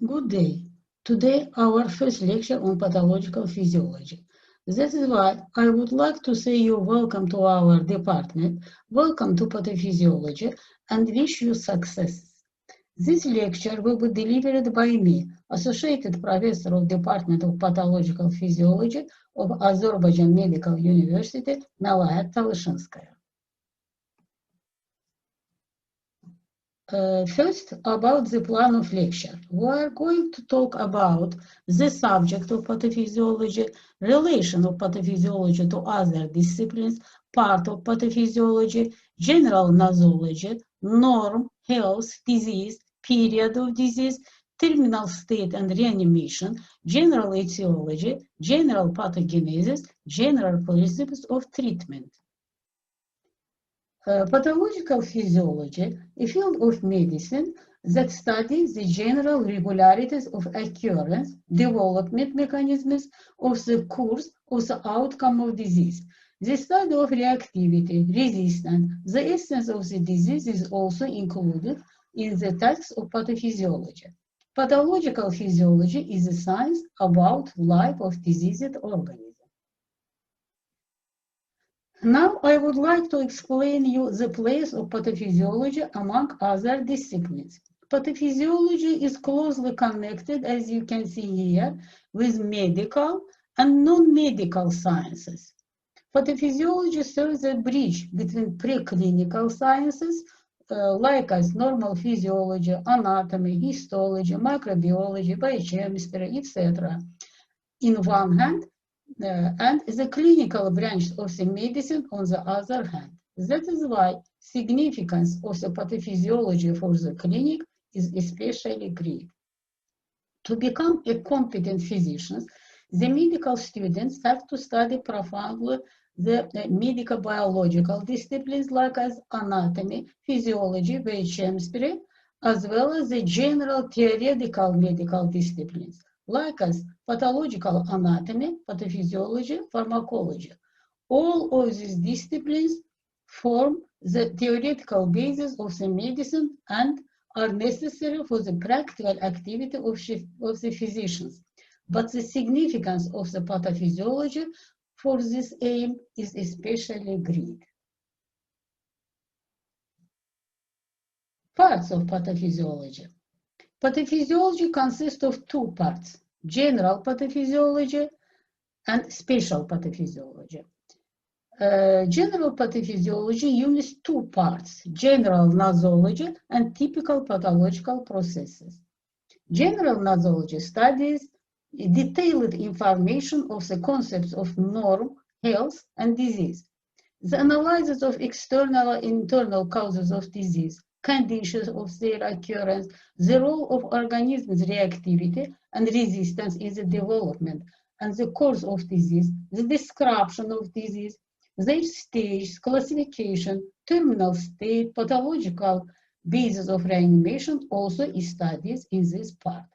Good day. Today, our first lecture on pathological physiology. That is why I would like to say you welcome to our department, welcome to pathophysiology, and wish you success. This lecture will be delivered by me, Associated Professor of Department of Pathological Physiology of Azerbaijan Medical University, Məlahət Talışinskaya. First, about the plan of lecture. We are going to talk about the subject of pathophysiology, relation of pathophysiology to other disciplines, part of pathophysiology, general nosology, norm, health, disease, period of disease, terminal state and reanimation, general etiology, general pathogenesis, general principles of treatment. Pathological physiology, a field of medicine that studies the general regularities of occurrence, development mechanisms of the course of the outcome of disease. The study of reactivity, resistance, the essence of the disease is also included in the text of pathophysiology. Pathological physiology is a science about life of diseased organisms. Now I would like to explain you the place of pathophysiology among other disciplines. Pathophysiology is closely connected, as you can see here, with medical and non-medical sciences. Pathophysiology serves a bridge between preclinical sciences, like as normal physiology, anatomy, histology, microbiology, biochemistry, etc. in one hand, and the clinical branch of the medicine on the other hand. That is why significance of the pathophysiology for the clinic is especially great. To become a competent physician, the medical students have to study profoundly the medical biological disciplines like as anatomy, physiology, biochemistry, as well as the general theoretical medical disciplines like as pathological anatomy, pathophysiology, pharmacology. All of these disciplines form the theoretical basis of the medicine and are necessary for the practical activity of the physicians. But the significance of the pathophysiology for this aim is especially great. Parts of pathophysiology. Pathophysiology consists of two parts, general pathophysiology and special pathophysiology. General pathophysiology uses two parts, general nosology and typical pathological processes. General nosology studies detailed information of the concepts of norm, health, and disease. The analysis of external and internal causes of disease, conditions of their occurrence, the role of organisms' reactivity and resistance in the development and the course of disease, the description of disease, their stage, classification, terminal state, pathological basis of reanimation also is studied in this part.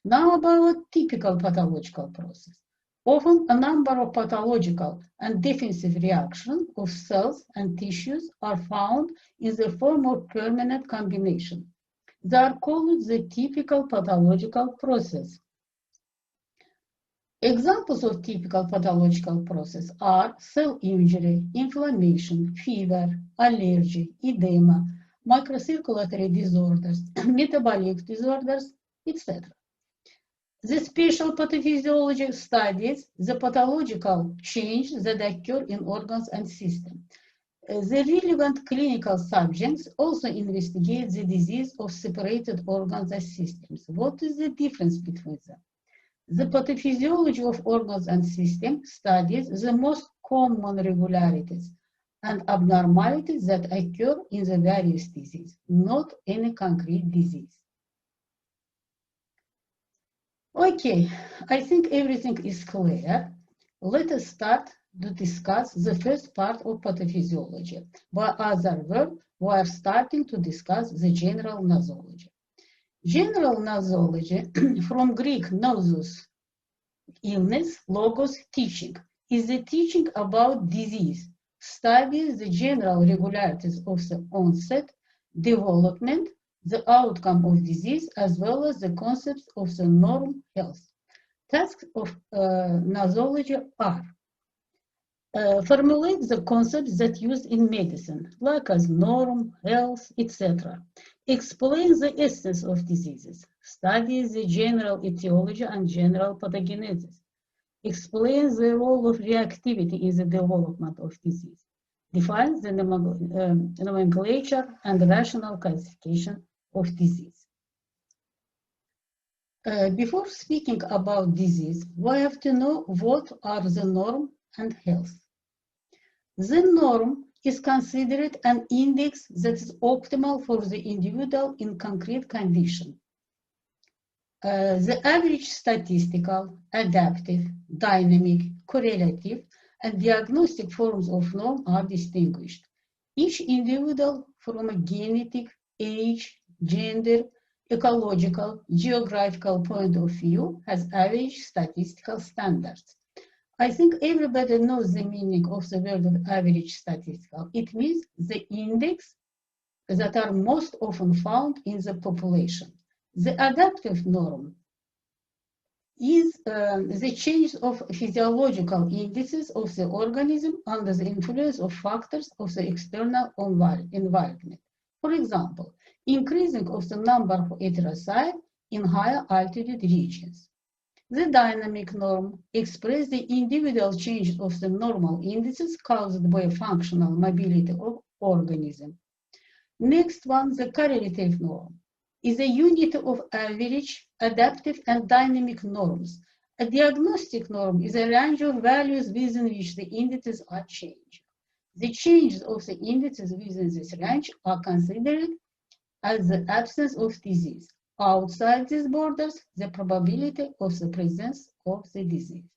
Now about typical pathological process. Often a number of pathological and defensive reactions of cells and tissues are found in the form of permanent combination. They are called the typical pathological process. Examples of typical pathological process are cell injury, inflammation, fever, allergy, edema, microcirculatory disorders, metabolic disorders, etc. The special pathophysiology studies the pathological change that occur in organs and systems. The relevant clinical subjects also investigate the disease of separated organs and systems. What is the difference between them? The pathophysiology of organs and systems studies the most common regularities and abnormalities that occur in the various diseases, not any concrete disease. Okay, I think everything is clear. Let us start to discuss the first part of pathophysiology. By other words, we are starting to discuss the general nosology. General nosology, from Greek nosos, illness, logos, teaching, is the teaching about disease, studies the general regularities of the onset, development, the outcome of disease, as well as the concepts of the norm health. Tasks of nosology are formulate the concepts that used in medicine, like as norm, health, etc. Explain the essence of diseases. Study the general etiology and general pathogenesis. Explain the role of reactivity in the development of disease. Define the nomenclature and rational classification of disease. Before speaking about disease, we have to know what are the norm and health. The norm is considered an index that is optimal for the individual in concrete condition. The average statistical, adaptive, dynamic, correlative, and diagnostic forms of norm are distinguished. Each individual from a genetic, age, gender, ecological, geographical point of view has average statistical standards. I think everybody knows the meaning of the word of average statistical. It means the index that are most often found in the population. The adaptive norm is the change of physiological indices of the organism under the influence of factors of the external environment. For example, increasing of the number of erythrocytes in higher altitude regions. The dynamic norm expresses the individual changes of the normal indices caused by functional mobility of organism. Next one, the correlative norm, is a unit of average, adaptive, and dynamic norms. A diagnostic norm is a range of values within which the indices are changed. The changes of the indices within this range are considered as the absence of disease. Outside these borders, the probability of the presence of the disease.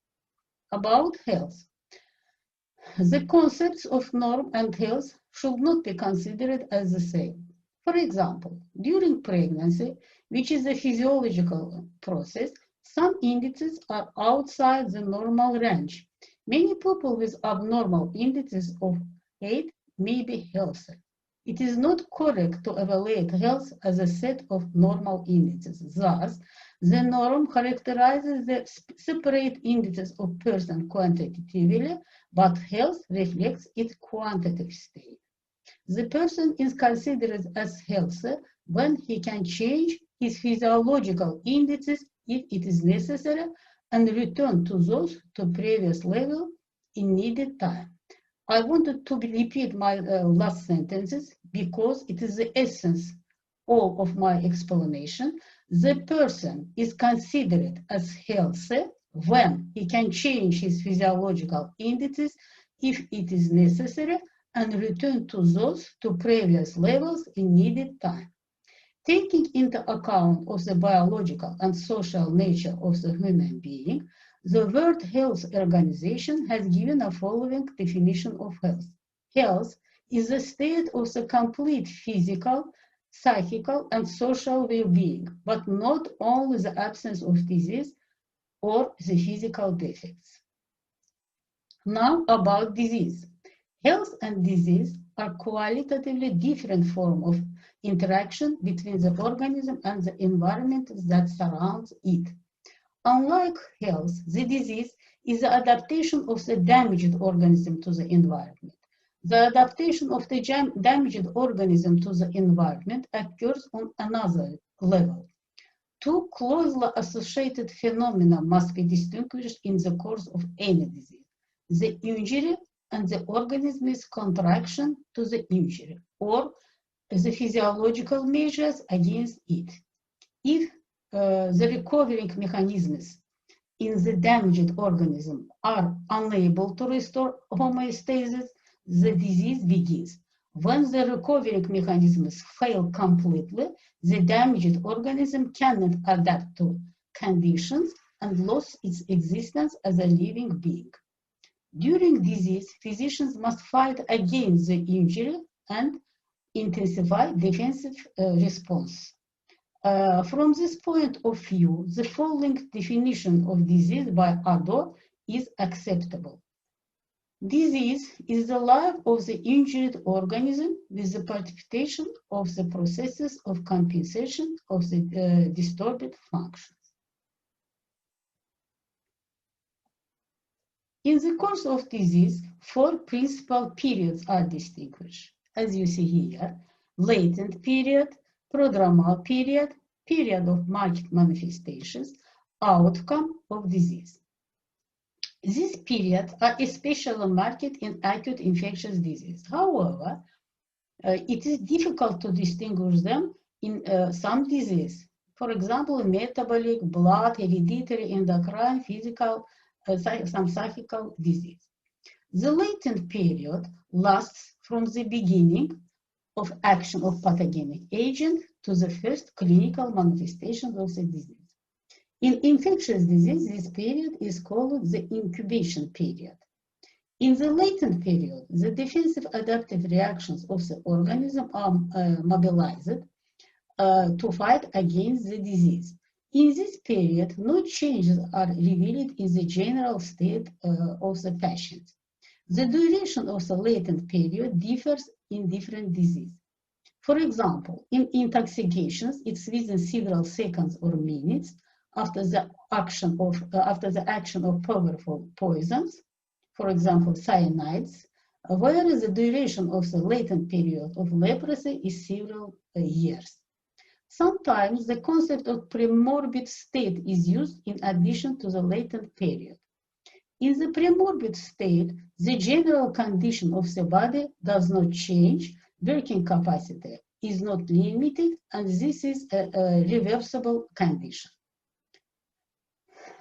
About health. The concepts of norm and health should not be considered as the same. For example, during pregnancy, which is a physiological process, some indices are outside the normal range. Many people with abnormal indices of 8 may be healthy. It is not correct to evaluate health as a set of normal indices. Thus, the norm characterizes the separate indices of person quantitatively, but health reflects its quantitative state. The person is considered as healthy when he can change his physiological indices if it is necessary and return to those to previous level in needed time. I wanted to repeat my last sentences because it is the essence all of my explanation. The person is considered as healthy when he can change his physiological indices if it is necessary and return to those to previous levels in needed time. Taking into account of the biological and social nature of the human being, the World Health Organization has given a following definition of health. Health is the state of the complete physical, psychical, and social well-being, but not only the absence of disease or the physical defects. Now about disease. Health and disease are qualitatively different forms of interaction between the organism and the environment that surrounds it. Unlike health, the disease is the adaptation of the damaged organism to the environment. The adaptation of the damaged organism to the environment occurs on another level. Two closely associated phenomena must be distinguished in the course of any disease: the injury and the organism's contraction to the injury, or the physiological measures against it. If the recovering mechanisms in the damaged organism are unable to restore homeostasis, the disease begins. When the recovering mechanisms fail completely, the damaged organism cannot adapt to conditions and loses its existence as a living being. During disease, physicians must fight against the injury and intensify defensive response. From this point of view, the following definition of disease by Addo is acceptable. Disease is the life of the injured organism with the participation of the processes of compensation of the disturbed functions. In the course of disease, 4 principal periods are distinguished. As you see here, latent period, prodromal period, period of marked manifestations, outcome of disease. These periods are especially marked in acute infectious disease. However, it is difficult to distinguish them in some disease. For example, metabolic, blood, hereditary, endocrine, physical, some psychical disease. The latent period lasts from the beginning of action of pathogenic agent to the first clinical manifestation of the disease. In infectious disease, this period is called the incubation period. In the latent period, the defensive adaptive reactions of the organism are mobilized to fight against the disease. In this period, no changes are revealed in the general state of the patient. The duration of the latent period differs in different diseases. For example, in intoxications, it's within several seconds or minutes after the action of powerful poisons, for example, cyanides, whereas the duration of the latent period of leprosy is several years. Sometimes the concept of premorbid state is used in addition to the latent period. In the premorbid state, the general condition of the body does not change, working capacity is not limited, and this is a reversible condition.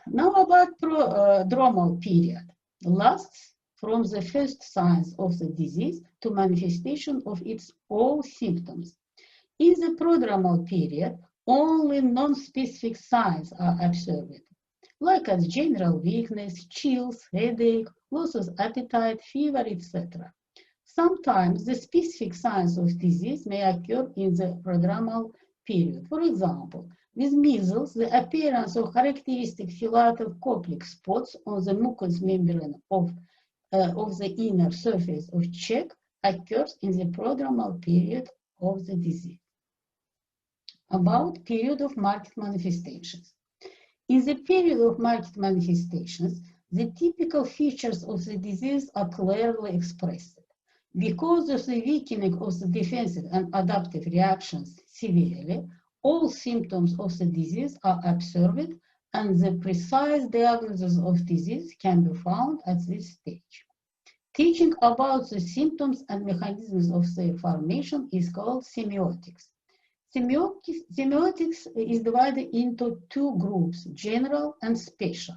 Now about prodromal period, lasts from the first signs of the disease to manifestation of its all symptoms. In the prodromal period, only non-specific signs are observed, like as general weakness, chills, headache, loss of appetite, fever, etc. Sometimes the specific signs of disease may occur in the prodromal period. For example, with measles, the appearance of characteristic filative complex spots on the mucous membrane of the inner surface of cheek occurs in the prodromal period of the disease. About period of marked manifestations. In the period of marked manifestations, the typical features of the disease are clearly expressed. Because of the weakening of the defensive and adaptive reactions severely, all symptoms of the disease are observed, and the precise diagnosis of disease can be found at this stage. Teaching about the symptoms and mechanisms of their formation is called semiotics. Semiotics is divided into 2 groups, general and special.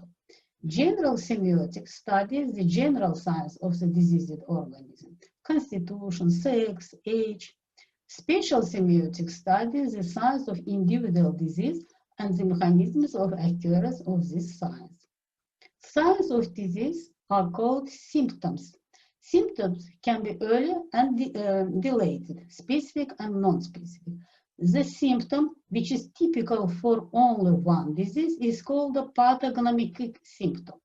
General semiotics studies the general signs of the diseased organism, constitution, sex, age. Special semiotics studies the signs of individual disease and the mechanisms of occurrence of these signs. Signs of disease are called symptoms. Symptoms can be early and delayed, specific and non-specific. The symptom, which is typical for only one disease, is called a pathognomonic symptom.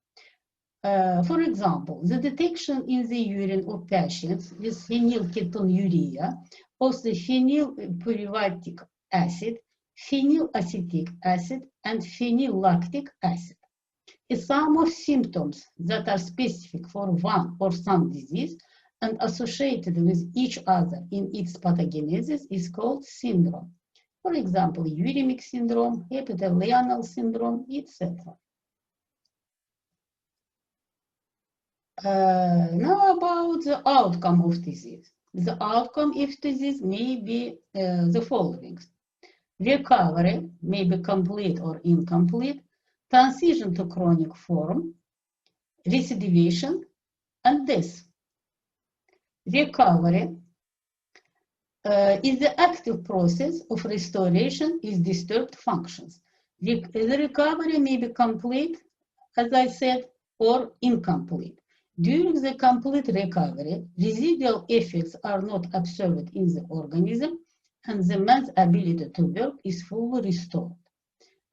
For example, the detection in the urine of patients with phenylketonuria of the phenylpyruvatic acid, phenylacetic acid, and phenylactic acid. A sum of symptoms that are specific for one or some disease and associated with each other in its pathogenesis is called syndrome. For example, uremic syndrome, epithelial syndrome, etc. Now about the outcome of disease. The outcome of disease may be the following. Recovery may be complete or incomplete, transition to chronic form, recidivation, and death. Recovery is the active process of restoration of disturbed functions. The recovery may be complete, as I said, or incomplete. During the complete recovery, residual effects are not observed in the organism, and the man's ability to work is fully restored.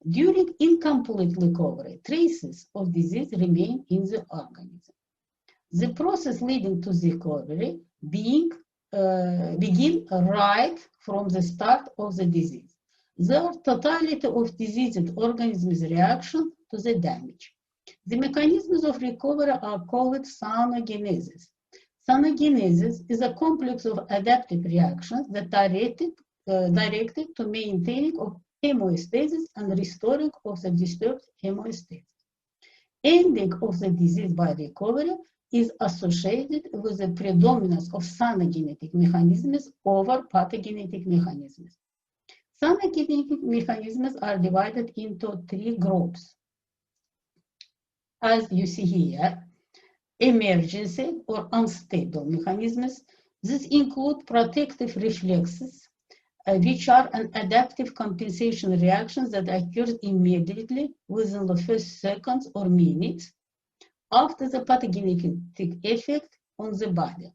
During incomplete recovery, traces of disease remain in the organism. The process leading to the recovery begin right from the start of the disease. The totality of diseased organisms' reaction to the damage. The mechanisms of recovery are called cyanogenesis. Cyanogenesis is a complex of adaptive reactions that are directed to maintaining of homeostasis and restoring of the disturbed homeostasis. Ending of the disease by recovery is associated with the predominance of cyanogenetic mechanisms over pathogenetic mechanisms. Cyanogenetic mechanisms are divided into three groups. As you see here, emergency or unstable mechanisms. This include protective reflexes, which are an adaptive compensation reactions that occurs immediately within the first seconds or minutes after the pathogenic effect on the body.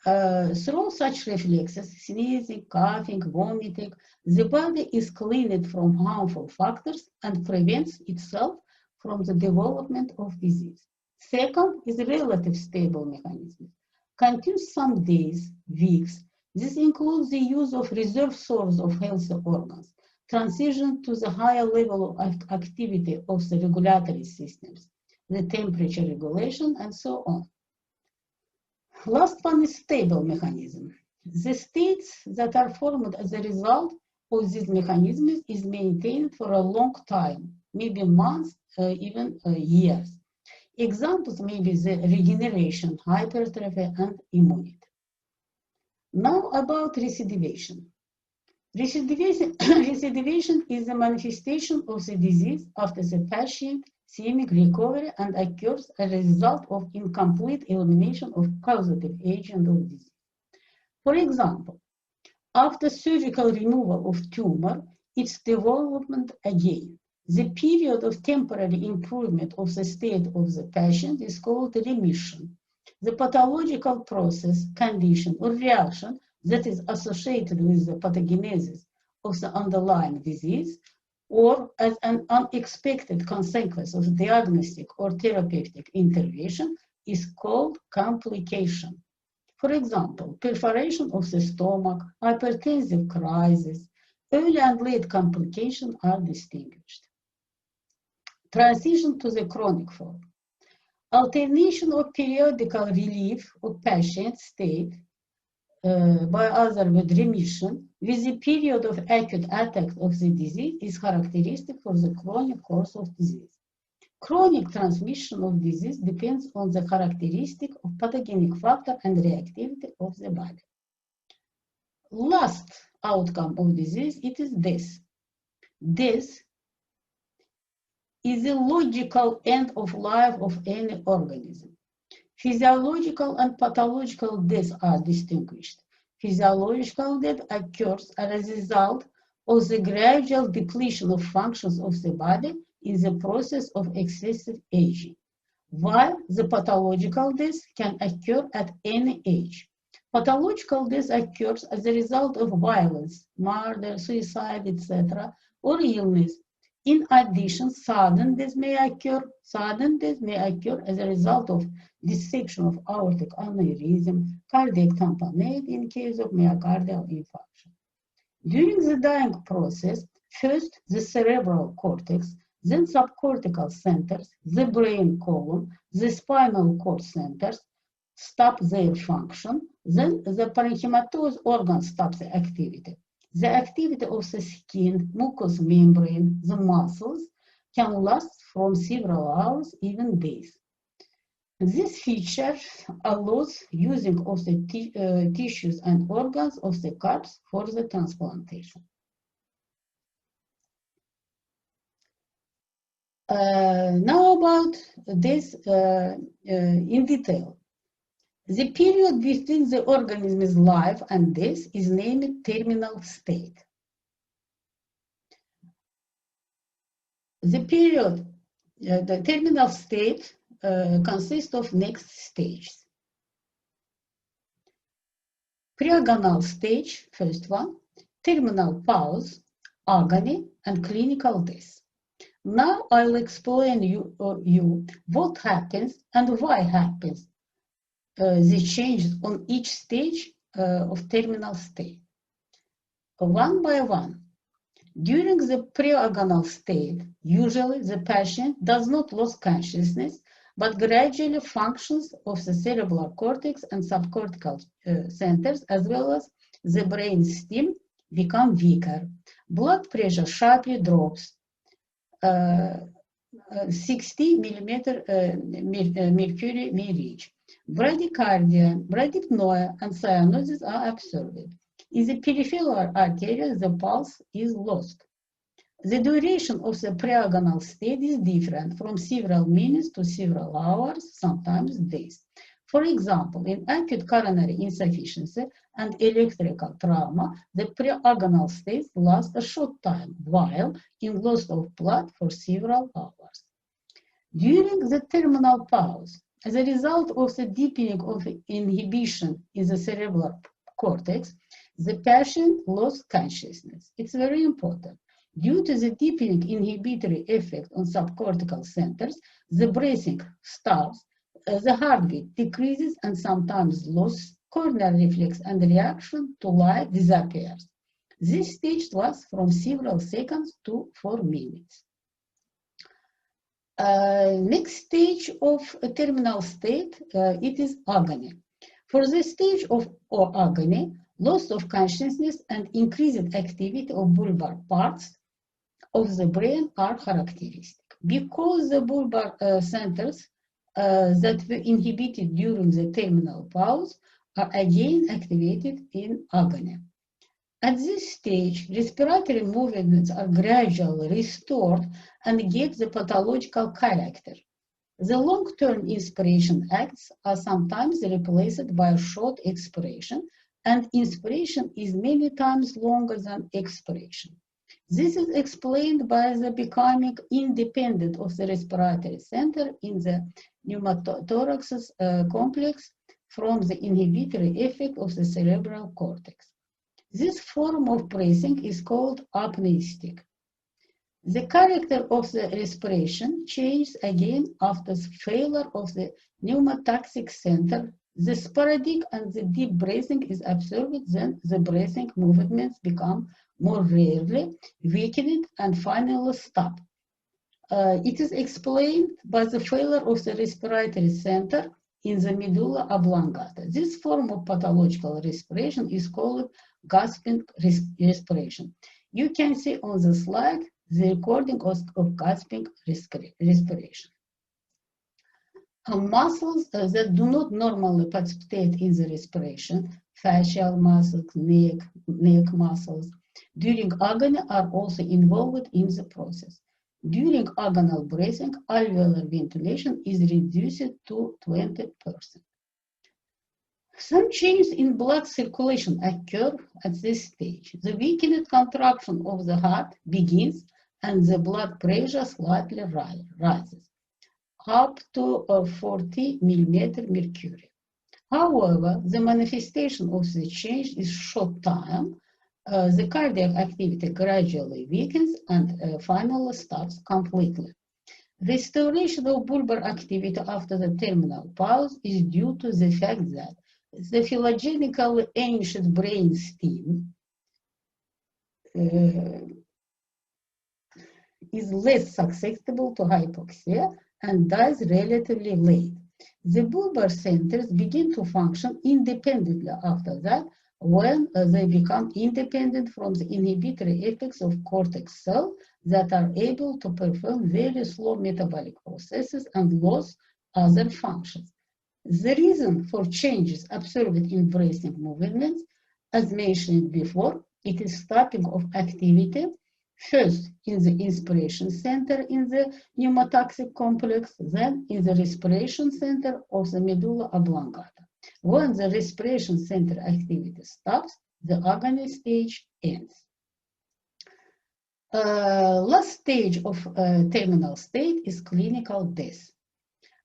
Through such reflexes, sneezing, coughing, vomiting, the body is cleaned from harmful factors and prevents itself from the development of disease. Second is relative stable mechanism. Continues some days, weeks. This includes the use of reserve source of healthy organs, transition to the higher level of activity of the regulatory systems, the temperature regulation, and so on. Last one is stable mechanism. The states that are formed as a result of these mechanisms is maintained for a long time, maybe months, even years. Examples may be the regeneration, hypertrophy, and immunity. Now about recidivation. Recidivation is the manifestation of the disease after the patient seeming recovery and occurs as a result of incomplete elimination of causative agent of disease. For example, after surgical removal of tumor, its development again. The period of temporary improvement of the state of the patient is called remission. The pathological process, condition, or reaction that is associated with the pathogenesis of the underlying disease or as an unexpected consequence of diagnostic or therapeutic intervention is called complication. For example, perforation of the stomach, hypertensive crisis, early and late complications are distinguished. Transition to the chronic form. Alternation of periodical relief of patient state by other with remission with the period of acute attack of the disease is characteristic for the chronic course of disease. Chronic transmission of disease depends on the characteristic of pathogenic factor and reactivity of the body. Last outcome of disease, it is death. Death is the logical end of life of any organism. Physiological and pathological death are distinguished. Physiological death occurs as a result of the gradual depletion of functions of the body in the process of excessive aging, while the pathological death can occur at any age. Pathological death occurs as a result of violence, murder, suicide, etc., or illness. In addition, sudden death may occur as a result of dissection of aortic aneurysm, cardiac tamponade in case of myocardial infarction. During the dying process, first the cerebral cortex, then subcortical centers, the brain column, the spinal cord centers stop their function, then the parenchymatous organ stops the activity. The activity of the skin, mucous membrane, the muscles can last from several hours, even days. This feature allows using of the tissues and organs of the corpse for the transplantation. Now about this in detail. The period between the organism's life and death is named terminal state. The period, the terminal state consists of next stages. Preagonal stage, first one, terminal pause, agony, and clinical death. Now I'll explain you what happens and why happens the changes on each stage of terminal state. One by one. During the pre-agonal state, usually the patient does not lose consciousness, but gradually functions of the cerebral cortex and subcortical centers, as well as the brain stem, become weaker. Blood pressure sharply drops. 60 millimeter mercury may reach. Bradycardia, bradypnoea, and cyanosis are observed. In the peripheral artery, the pulse is lost. The duration of the preagonal state is different from several minutes to several hours, sometimes days. For example, in acute coronary insufficiency and electrical trauma, the preagonal state lasts a short time, while in loss of blood for several hours. During the terminal pause, as a result of the deepening of inhibition in the cerebral cortex, the patient lost consciousness. It's very important. Due to the deepening inhibitory effect on subcortical centers, the breathing stops, the heartbeat decreases, and sometimes loss, corneal reflex, and reaction to light disappears. This stage lasts from several seconds to 4 minutes. Next stage of a terminal state, it is agony. For the stage of agony, loss of consciousness and increased activity of bulbar parts of the brain are characteristic. Because the bulbar centers that were inhibited during the terminal pause are again activated in agony. At this stage, respiratory movements are gradually restored and get the pathological character. The long-term inspiration acts are sometimes replaced by a short expiration, and inspiration is many times longer than expiration. This is explained by the becoming independent of the respiratory center in the pneumothorax complex from the inhibitory effect of the cerebral cortex. This form of breathing is called apneistic. The character of the respiration changes again after the failure of the pneumotaxic center. The sporadic and the deep breathing is observed, then the breathing movements become more rarely, weakened, and finally stop. It is explained by the failure of the respiratory center in the medulla oblongata. This form of pathological respiration is called gasping respiration. You can see on the slide the recording of gasping respiration. Muscles that do not normally participate in the respiration, facial muscles, neck muscles, during agony are also involved in the process. During agonal breathing, alveolar ventilation is reduced to 20%. Some changes in blood circulation occur at this stage. The weakened contraction of the heart begins and the blood pressure slightly rises, up to 40 millimeter mercury. However, the manifestation of the change is short time. The cardiac activity gradually weakens and finally stops completely. Restoration of bulbar activity after the terminal pause is due to the fact that the phylogenetically ancient brain stem is less susceptible to hypoxia and dies relatively late. The bulbar centers begin to function independently after that, when they become independent from the inhibitory effects of cortex cells that are able to perform very slow metabolic processes and lose other functions. The reason for changes observed in breathing movements, as mentioned before, it is stopping of activity, first in the inspiration center in the pneumotaxic complex, then in the respiration center of the medulla oblongata. When the respiration center activity stops, the agony stage ends. Last stage of terminal state is clinical death.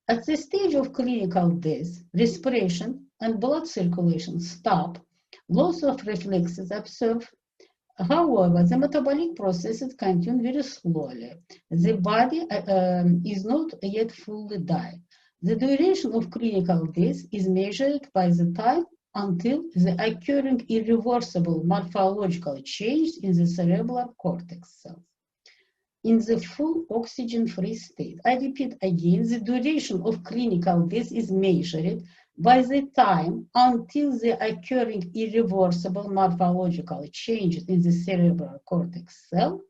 At the stage of clinical death, respiration and blood circulation stop, loss of reflexes observed. However, the metabolic processes continue very slowly. The body is not yet fully died. The duration of clinical death is measured by the time until the occurring irreversible morphological change in the cerebral cortex cells in the full oxygen-free state. I repeat again, the duration of clinical death is measured by the time until the occurring irreversible morphological changes in the cerebral cortex cell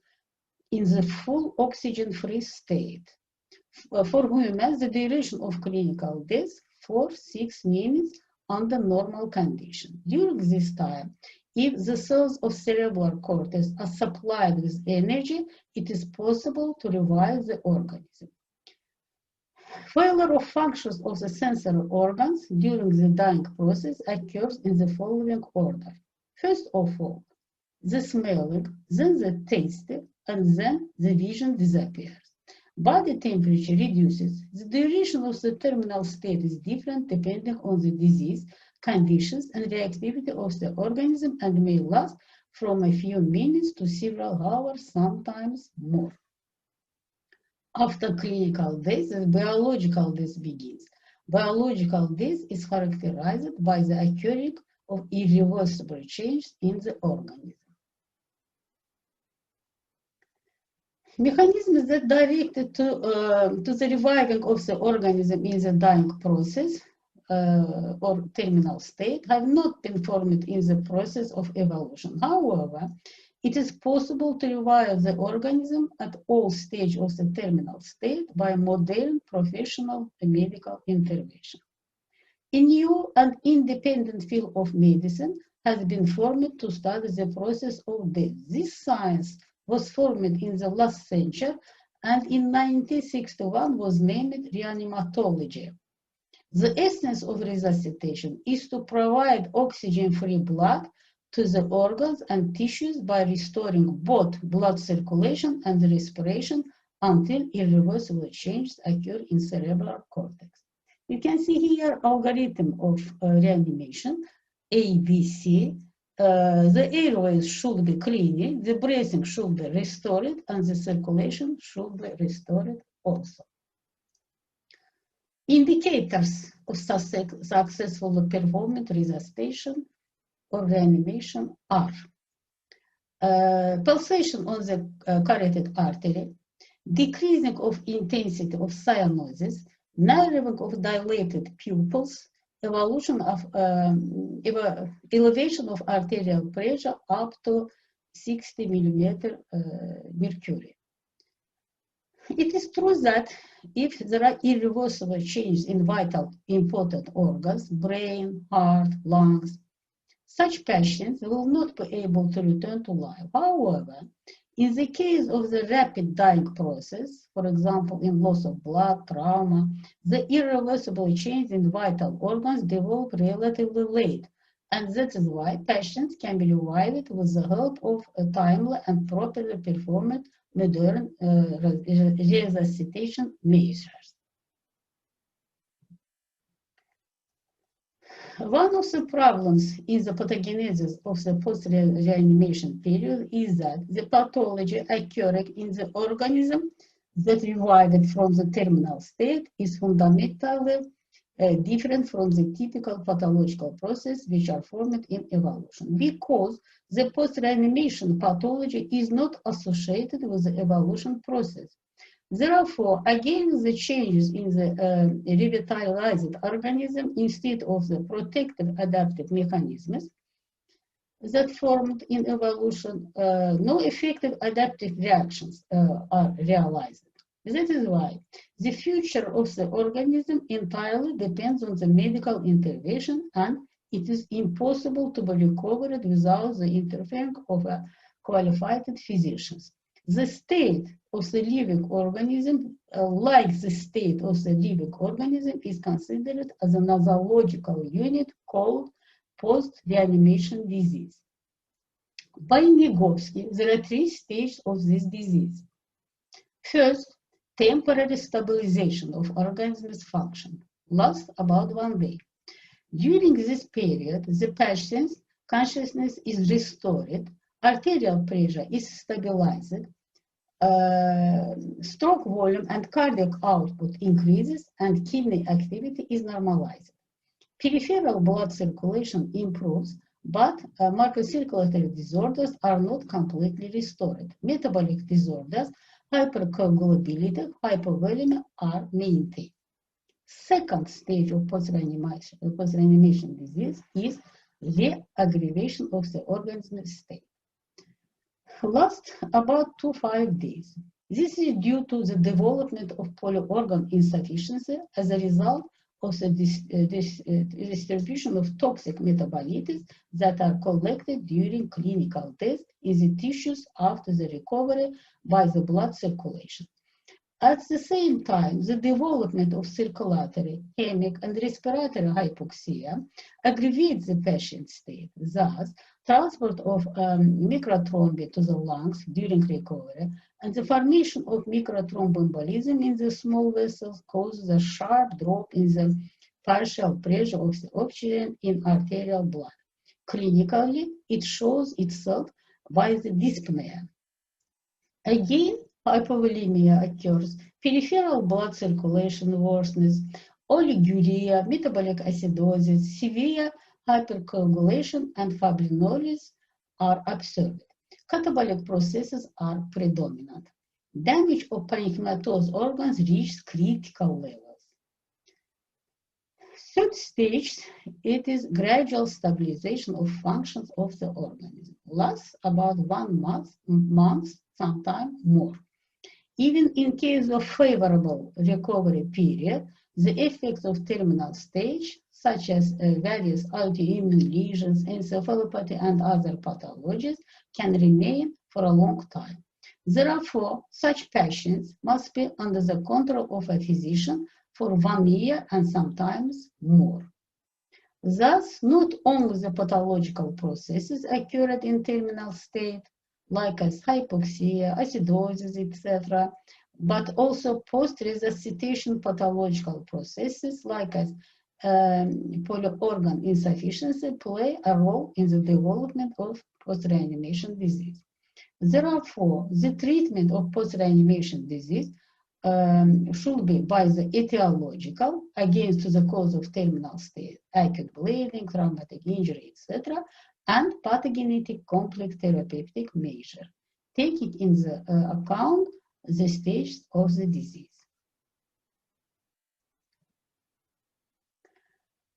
in the full oxygen-free state. For women, the duration of clinical death 4-6 minutes under normal condition. During this time, if the cells of cerebral cortex are supplied with energy, it is possible to revive the organism. Failure of functions of the sensory organs during the dying process occurs in the following order. First of all, the smelling, then the taste, and then the vision disappears. Body temperature reduces. The duration of the terminal state is different depending on the disease, conditions, and reactivity of the organism and may last from a few minutes to several hours, sometimes more. After clinical death, the biological death begins. Biological death is characterized by the occurring of irreversible change in the organism. Mechanisms that directed to the reviving of the organism in the dying process or terminal state have not been formed in the process of evolution. However, it is possible to revive the organism at all stages of the terminal state by modern professional medical intervention. A new and independent field of medicine has been formed to study the process of death. This science was formed in the last century and in 1961 was named reanimatology. The essence of resuscitation is to provide oxygen-free blood to the organs and tissues by restoring both blood circulation and respiration until irreversible changes occur in cerebral cortex. You can see here algorithm of reanimation, ABC. The airways should be cleaned, the breathing should be restored, and the circulation should be restored also. Indicators of successful performed resuscitation or reanimation are pulsation on the carotid artery, decreasing of intensity of cyanosis, narrowing of dilated pupils, elevation of arterial pressure up to 60 millimeter mercury. It is true that if there are irreversible changes in vital important organs, brain, heart, lungs, such patients will not be able to return to life. However, in the case of the rapid dying process, for example, in loss of blood, trauma, the irreversible change in vital organs develop relatively late, and that is why patients can be revived with the help of a timely and properly performed modern resuscitation measures. One of the problems in the pathogenesis of the post-reanimation period is that the pathology occurring in the organism that revived from the terminal state is fundamentally different from the typical pathological process which are formed in evolution, because the post-reanimation pathology is not associated with the evolution process. Therefore, again, the changes in the revitalized organism instead of the protective adaptive mechanisms that formed in evolution, no effective adaptive reactions are realized. That is why the future of the organism entirely depends on the medical intervention, and it is impossible to be recovered without the interference of qualified physicians. The state of the living organism, like the state of the living organism, is considered as a nosological unit called post-reanimation disease. By Vygotsky, there are 3 stages of this disease. First, temporary stabilization of organism's function lasts about 1 day. During this period, the patient's consciousness is restored, arterial pressure is stabilized, stroke volume and cardiac output increases and kidney activity is normalized. Peripheral blood circulation improves, but microcirculatory disorders are not completely restored. Metabolic disorders, hypercoagulability, hypovolemia are maintained. Second stage of post-reanimation disease is the aggravation of the organism state. Lasts about 2 to 5 days. This is due to the development of polyorgan insufficiency as a result of the distribution of toxic metabolites that are collected during clinical tests in the tissues after the recovery by the blood circulation. At the same time, the development of circulatory, hemic, and respiratory hypoxia aggravates the patient's state. Thus, transport of microthrombi to the lungs during recovery and the formation of microthromboembolism in the small vessels causes a sharp drop in the partial pressure of the oxygen in arterial blood. Clinically, it shows itself by the dyspnea. Again, hypovolemia occurs, peripheral blood circulation worsens, oliguria, metabolic acidosis, severe hypercoagulation, and fibrinolysis are observed. Catabolic processes are predominant. Damage of parenchymatous organs reaches critical levels. Third stage, it is gradual stabilization of functions of the organism. Lasts about 1 month, sometimes more. Even in case of favorable recovery period, the effects of terminal stage, such as various autoimmune lesions, encephalopathy, and other pathologies, can remain for a long time. Therefore, such patients must be under the control of a physician for 1 year and sometimes more. Thus, not only the pathological processes occurred in terminal state, like as hypoxia, acidosis, etc., but also post-resuscitation pathological processes, like as polyorgan insufficiency, play a role in the development of post-reanimation disease. Therefore, the treatment of post-reanimation disease should be by the etiological, against the cause of terminal state, acute bleeding, traumatic injury, etc., and pathogenetic complex therapeutic measure, taking in the account the stages of the disease.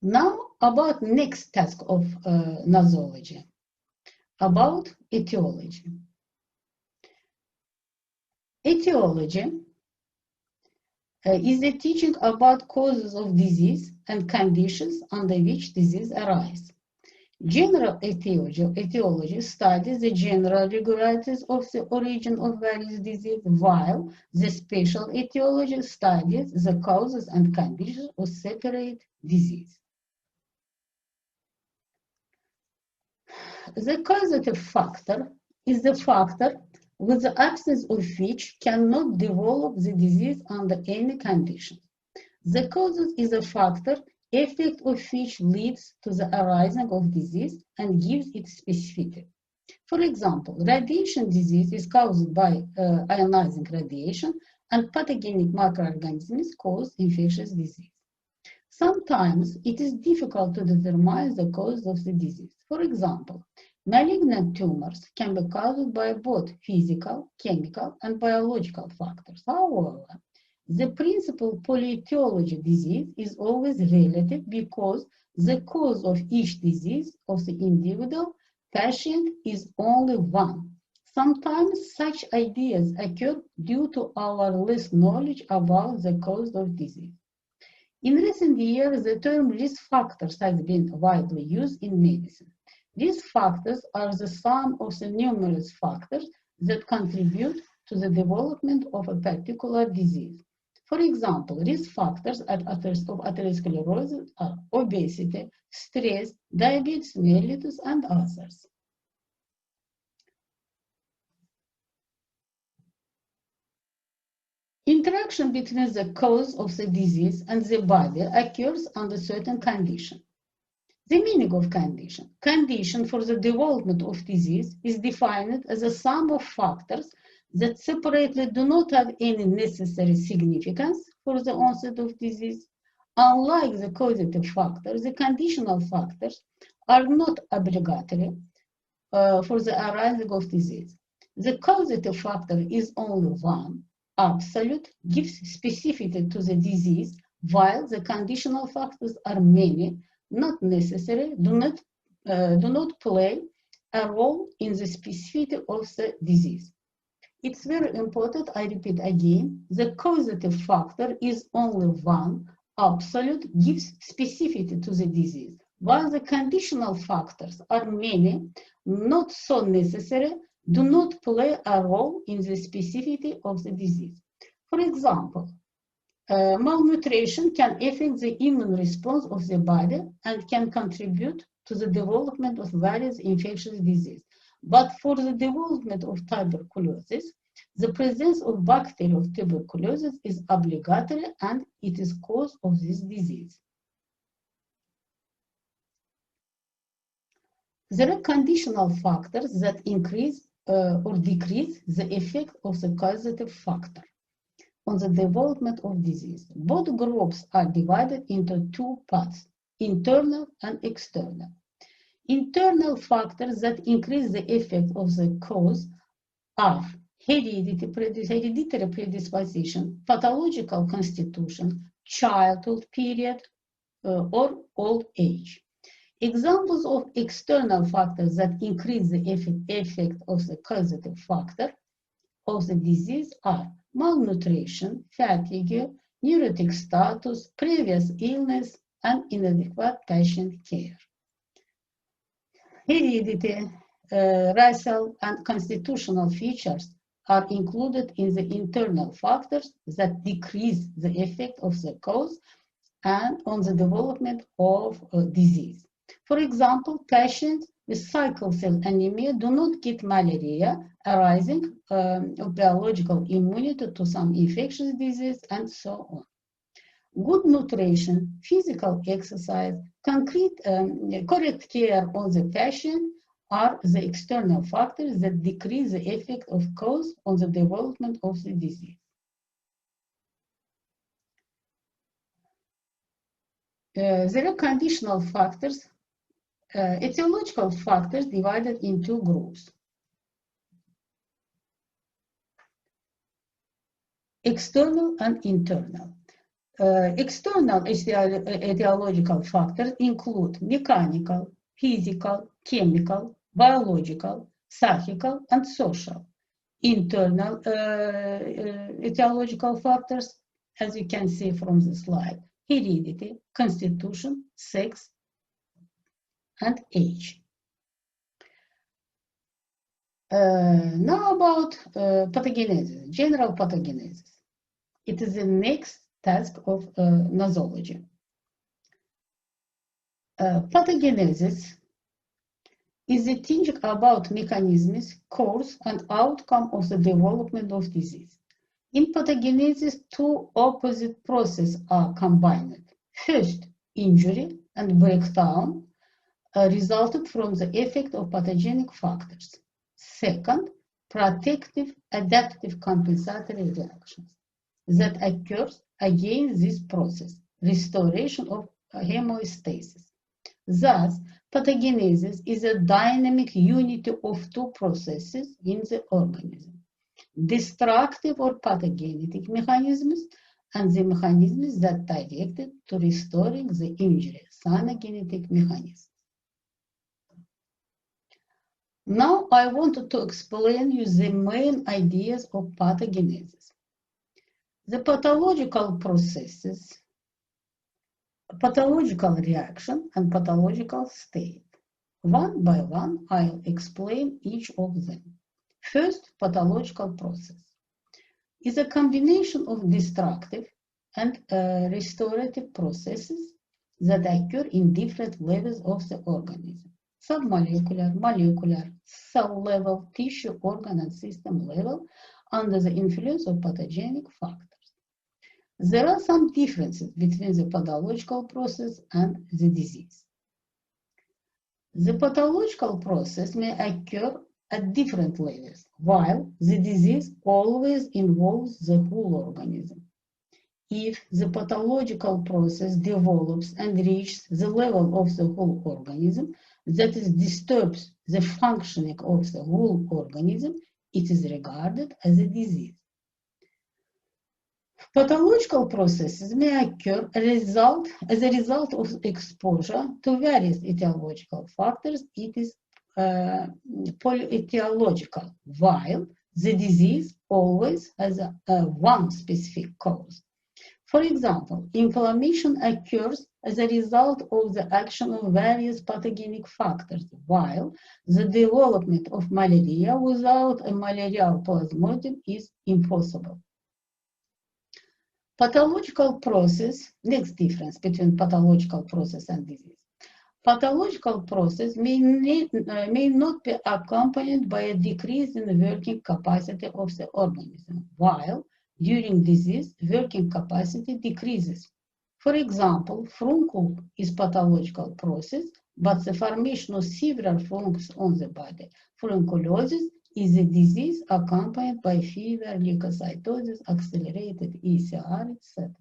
Now, about next task of nosology, about etiology. Etiology is the teaching about causes of disease and conditions under which disease arises. General etiology studies the general regularities of the origin of various diseases, while the special etiology studies the causes and conditions of separate disease. The causative factor is the factor with the absence of which cannot develop the disease under any condition. The causes is a factor effect of which leads to the arising of disease and gives it specificity. For example, radiation disease is caused by ionizing radiation, and pathogenic microorganisms cause infectious disease. Sometimes it is difficult to determine the cause of the disease. For example, malignant tumors can be caused by both physical, chemical, and biological factors. However, the principal polyetiology disease is always relative because the cause of each disease of the individual patient is only one. Sometimes such ideas occur due to our less knowledge about the cause of disease. In recent years, the term risk factors has been widely used in medicine. These factors are the sum of the numerous factors that contribute to the development of a particular disease. For example, risk factors of atherosclerosis are obesity, stress, diabetes mellitus, and others. Interaction between the cause of the disease and the body occurs under certain conditions. The meaning of condition. Condition for the development of disease is defined as a sum of factors that separately do not have any necessary significance for the onset of disease. Unlike the causative factors, the conditional factors are not obligatory for the arising of disease. The causative factor is only one, absolute, gives specificity to the disease, while the conditional factors are many, not necessary, do not play a role in the specificity of the disease. It's very important, I repeat again, the causative factor is only one, absolute, gives specificity to the disease, while the conditional factors are many, not so necessary, do not play a role in the specificity of the disease. For example, malnutrition can affect the immune response of the body and can contribute to the development of various infectious diseases. But for the development of tuberculosis, the presence of bacteria of tuberculosis is obligatory and it is cause of this disease. There are conditional factors that increase or decrease the effect of the causative factor on the development of disease. Both groups are divided into two parts, internal and external. Internal factors that increase the effect of the cause are hereditary predisposition, pathological constitution, childhood period, or old age. Examples of external factors that increase the effect of the causative factor of the disease are malnutrition, fatigue, neurotic status, previous illness, and inadequate patient care. Heredity, racial, and constitutional features are included in the internal factors that decrease the effect of the cause and on the development of disease. For example, patients with sickle cell anemia do not get malaria arising of biological immunity to some infectious disease, and so on. Good nutrition, physical exercise, correct care on the patient are the external factors that decrease the effect of cause on the development of the disease. There are conditional factors, etiological factors divided in two groups. External and internal. External etiological factors include mechanical, physical, chemical, biological, psychical, and social. Internal etiological factors, as you can see from the slide, heredity, constitution, sex, and age. Now about pathogenesis, general pathogenesis. It is the next task of nosology. Pathogenesis is the thinking about mechanisms, course, and outcome of the development of disease. In pathogenesis, two opposite processes are combined. First, injury and breakdown resulted from the effect of pathogenic factors. Second, protective, adaptive compensatory reactions that occurs against this process, restoration of homeostasis. Thus, pathogenesis is a dynamic unity of two processes in the organism, destructive or pathogenic mechanisms and the mechanisms that are directed to restoring the injury, cyanogenetic mechanisms. Now I wanted to explain you the main ideas of pathogenesis. The pathological processes, pathological reaction, and pathological state. One by one, I'll explain each of them. First, pathological process is a combination of destructive and restorative processes that occur in different levels of the organism. Submolecular, molecular, cell level, tissue, organ, and system level under the influence of pathogenic factors. There are some differences between the pathological process and the disease. The pathological process may occur at different levels, while the disease always involves the whole organism. If the pathological process develops and reaches the level of the whole organism, that is, disturbs the functioning of the whole organism, it is regarded as a disease. Pathological processes may occur as a result of exposure to various etiological factors. It is polyetiological, while the disease always has one specific cause. For example, inflammation occurs as a result of the action of various pathogenic factors, while the development of malaria without a malarial plasmodium is impossible. Pathological process, next difference between pathological process and disease. Pathological process may not be accompanied by a decrease in the working capacity of the organism, while during disease, working capacity decreases. For example, furuncle is pathological process, but the formation of several furuncles on the body. Furunculosis is a disease accompanied by fever, leukocytosis, accelerated ECR, etc.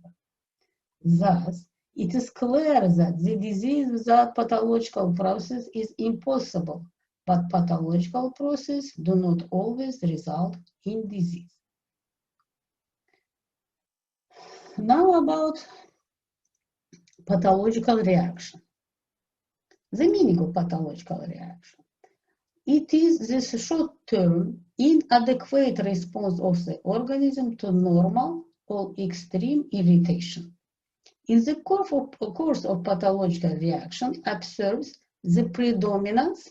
Thus, it is clear that the disease without pathological process is impossible, but pathological processes do not always result in disease. Now about pathological reaction. The meaning of pathological reaction. It is this short-term, inadequate response of the organism to normal or extreme irritation. In the course of pathological reaction observes the predominance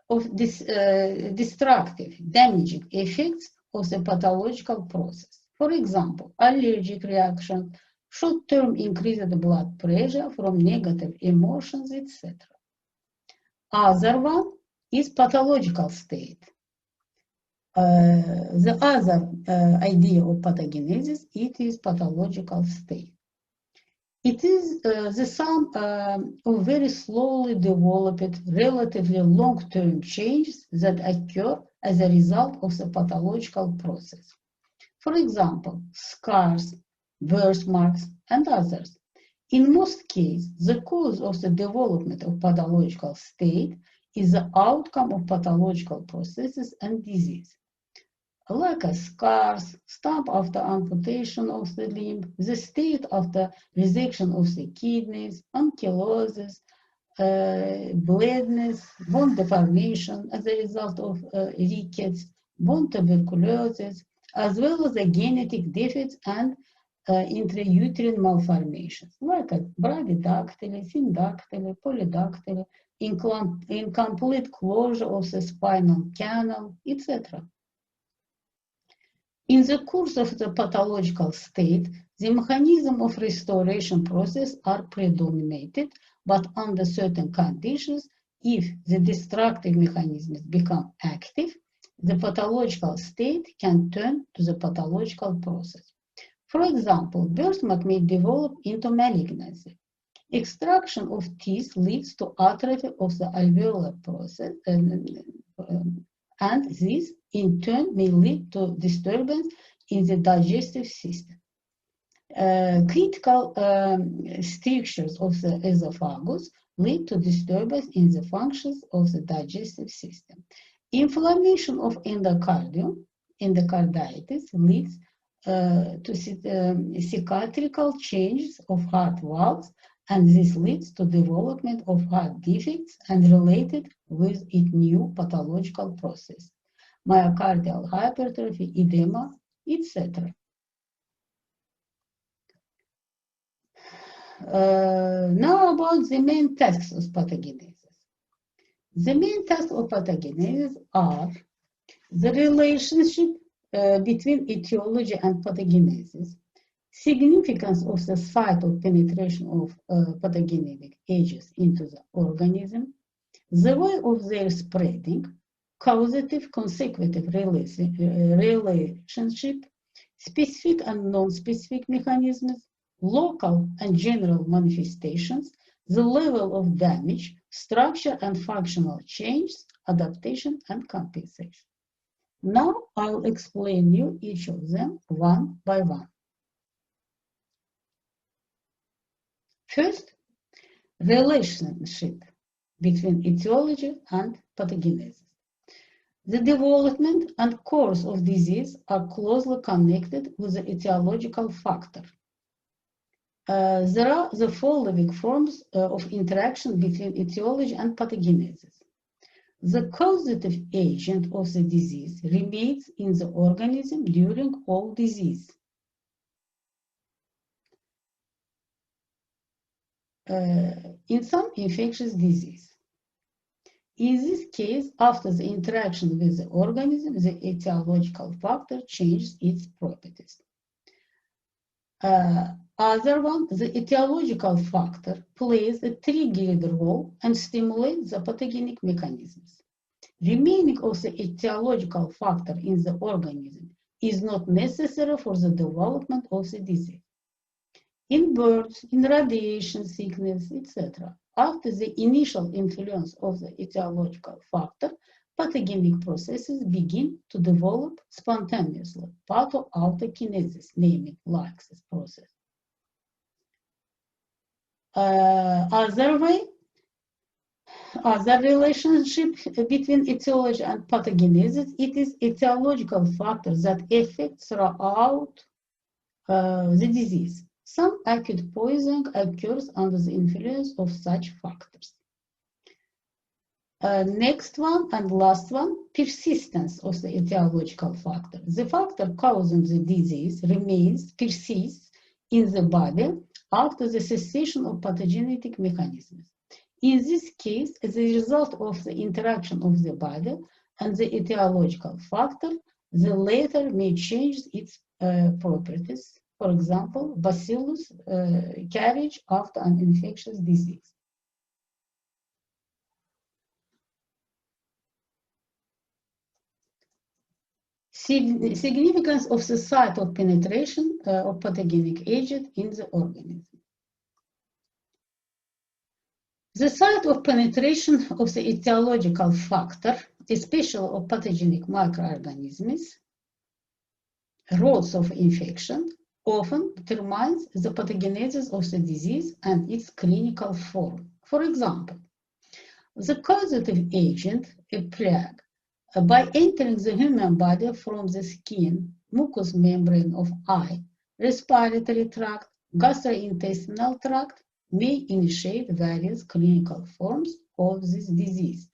of destructive, damaging effects of the pathological process. For example, allergic reaction, short-term increased blood pressure from negative emotions, etc. Other one is pathological state. The other idea of pathogenesis, it is pathological state. It is the sum of very slowly developed, relatively long-term changes that occur as a result of the pathological process. For example, scars, birthmarks, and others. In most cases, the cause of the development of pathological state is the outcome of pathological processes and disease, like scars, stump after amputation of the limb, the state after resection of the kidneys, ankylosis, bleedness, bone deformation as a result of rickets, bone tuberculosis, as well as the genetic defects and intrauterine malformations, like brachydactyly, syndactyly, polydactyly, incomplete closure of the spinal canal, etc. In the course of the pathological state, the mechanism of restoration process are predominated, but under certain conditions, if the destructive mechanisms become active, the pathological state can turn to the pathological process. For example, birthmark may develop into malignancy. Extraction of teeth leads to atrophy of the alveolar process, and this, in turn, may lead to disturbance in the digestive system. Critical strictures of the esophagus lead to disturbance in the functions of the digestive system. Inflammation of endocardium, endocarditis, leads to cicatrical changes of heart valves, and this leads to development of heart defects and related with it new pathological process, myocardial hypertrophy, edema, etc. Now about the main tasks of pathogenesis. The main tasks of pathogenesis are the relationship between etiology and pathogenesis, significance of the site of penetration of pathogenic agents into the organism, the way of their spreading, causative consecutive relationship, specific and non-specific mechanisms, local and general manifestations, the level of damage, structure and functional changes, adaptation and compensation. Now I'll explain you each of them one by one. First, relationship between etiology and pathogenesis. The development and course of disease are closely connected with the etiological factor. There are the following forms of interaction between etiology and pathogenesis. The causative agent of the disease remains in the organism during all disease. In some infectious disease. In this case, after the interaction with the organism, the etiological factor changes its properties. Other one, the etiological factor plays a triggered role and stimulates the pathogenic mechanisms. Remaining of the etiological factor in the organism is not necessary for the development of the disease. In birds, in radiation sickness, etc. After the initial influence of the etiological factor, pathogenic processes begin to develop spontaneously, pathoautokinesis, naming like this process. Other relationship between etiology and pathogenesis, it is etiological factors that affect throughout the disease. Some acute poisoning occurs under the influence of such factors. Next one and last one, persistence of the etiological factor. The factor causing the disease persists in the body after the cessation of pathogenic mechanisms. In this case, as a result of the interaction of the body and the etiological factor, the latter may change its properties. For example, bacillus carriage after an infectious disease. Significance of the site of penetration of pathogenic agent in the organism. The site of penetration of the etiological factor, especially of pathogenic microorganisms, routes of infection, often determines the pathogenesis of the disease and its clinical form. For example, the causative agent, a plague, by entering the human body from the skin, mucous membrane of eye, respiratory tract, gastrointestinal tract, may initiate various clinical forms of this disease.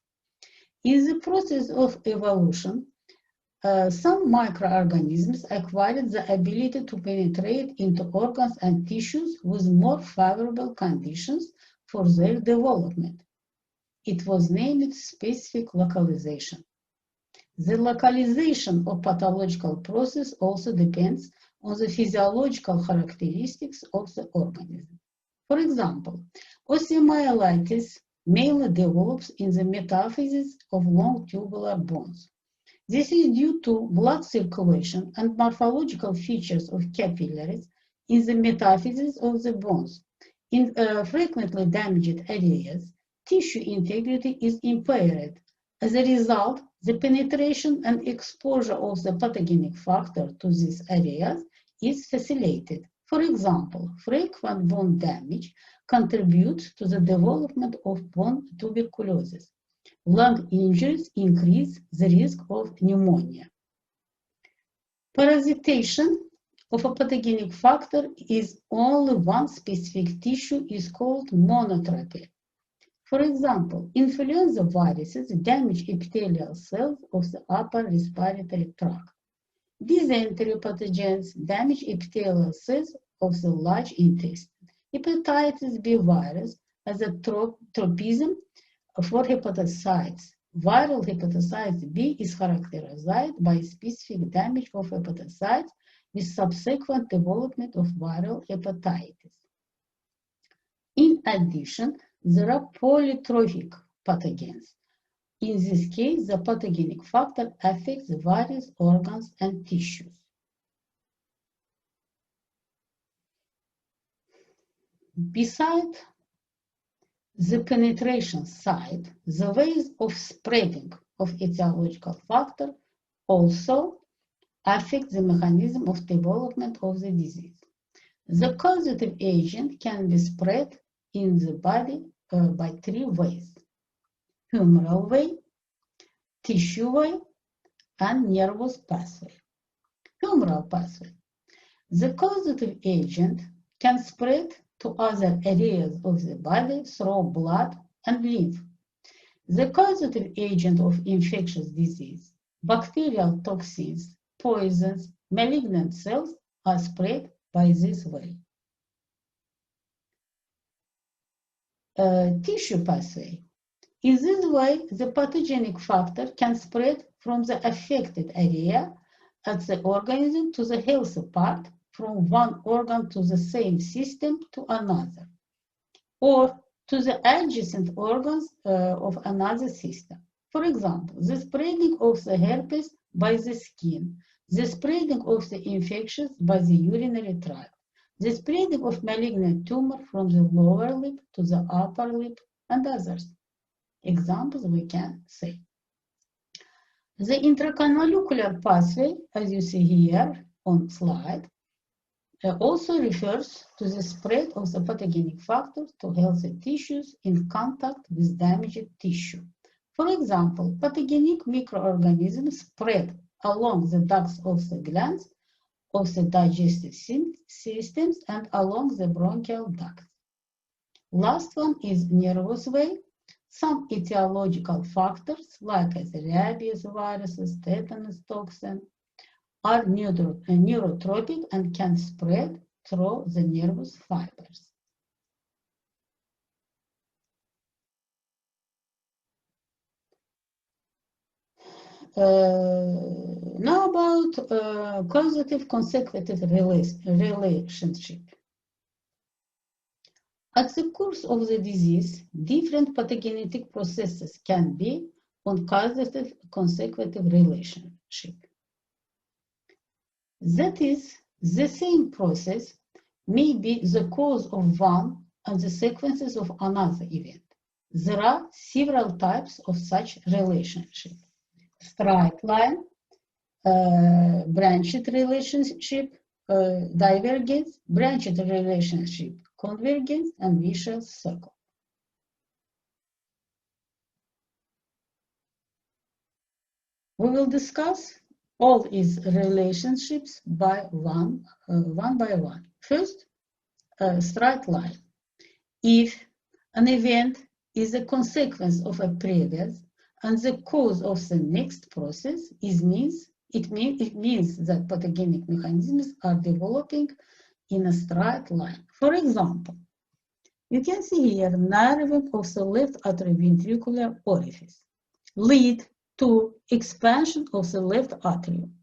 In the process of evolution, some microorganisms acquired the ability to penetrate into organs and tissues with more favorable conditions for their development. It was named specific localization. The localization of pathological process also depends on the physiological characteristics of the organism. For example, osteomyelitis mainly develops in the metaphysis of long tubular bones. This is due to blood circulation and morphological features of capillaries in the metaphysis of the bones. In frequently damaged areas, tissue integrity is impaired. As a result, the penetration and exposure of the pathogenic factor to these areas is facilitated. For example, frequent bone damage contributes to the development of bone tuberculosis. Lung injuries increase the risk of pneumonia. Parasitation of a pathogenic factor is only one specific tissue is called monotropy. For example, influenza viruses damage epithelial cells of the upper respiratory tract. Dysentery pathogens damage epithelial cells of the large intestine. Hepatitis B virus has a tropism for hepatocytes. Viral hepatitis B is characterized by specific damage of hepatocytes with subsequent development of viral hepatitis. In addition, there are polytrophic pathogens. In this case, the pathogenic factor affects various organs and tissues. Besides the penetration site, the ways of spreading of etiological factor also affect the mechanism of development of the disease. The causative agent can be spread in the body by three ways: humoral way, tissue way, and nervous pathway. Humoral pathway. The causative agent can spread to other areas of the body through blood and lymph. The causative agent of infectious disease, bacterial toxins, poisons, malignant cells are spread by this way. Tissue pathway. In this way, the pathogenic factor can spread from the affected area at the organism to the healthy part, from one organ to the same system to another, or to the adjacent organs of another system. For example, the spreading of the herpes by the skin, the spreading of the infections by the urinary tract, the spreading of malignant tumor from the lower lip to the upper lip, and others. Examples we can say. The intracanalicular pathway, as you see here on slide, also refers to the spread of the pathogenic factors to healthy tissues in contact with damaged tissue. For example, pathogenic microorganisms spread along the ducts of the glands of the digestive systems and along the bronchial ducts. Last one is nervous way. Some etiological factors, like the rabies viruses, tetanus toxin, are neurotropic and can spread through the nervous fibers. Now about causative-consecutive relationship. At the course of the disease, different pathogenetic processes can be on causative-consecutive relationship. That is, the same process may be the cause of one and the sequences of another event. There are several types of such relationship: straight line, branched relationship, divergence, branched relationship, convergence, and vicious circle. We will discuss all these relationships by one by one. First, straight line. If an event is a consequence of a previous and the cause of the next process, it means that pathogenic mechanisms are developing in a straight line. For example, you can see here narrowing of the left atrioventricular orifice lead to expansion of the left atrium.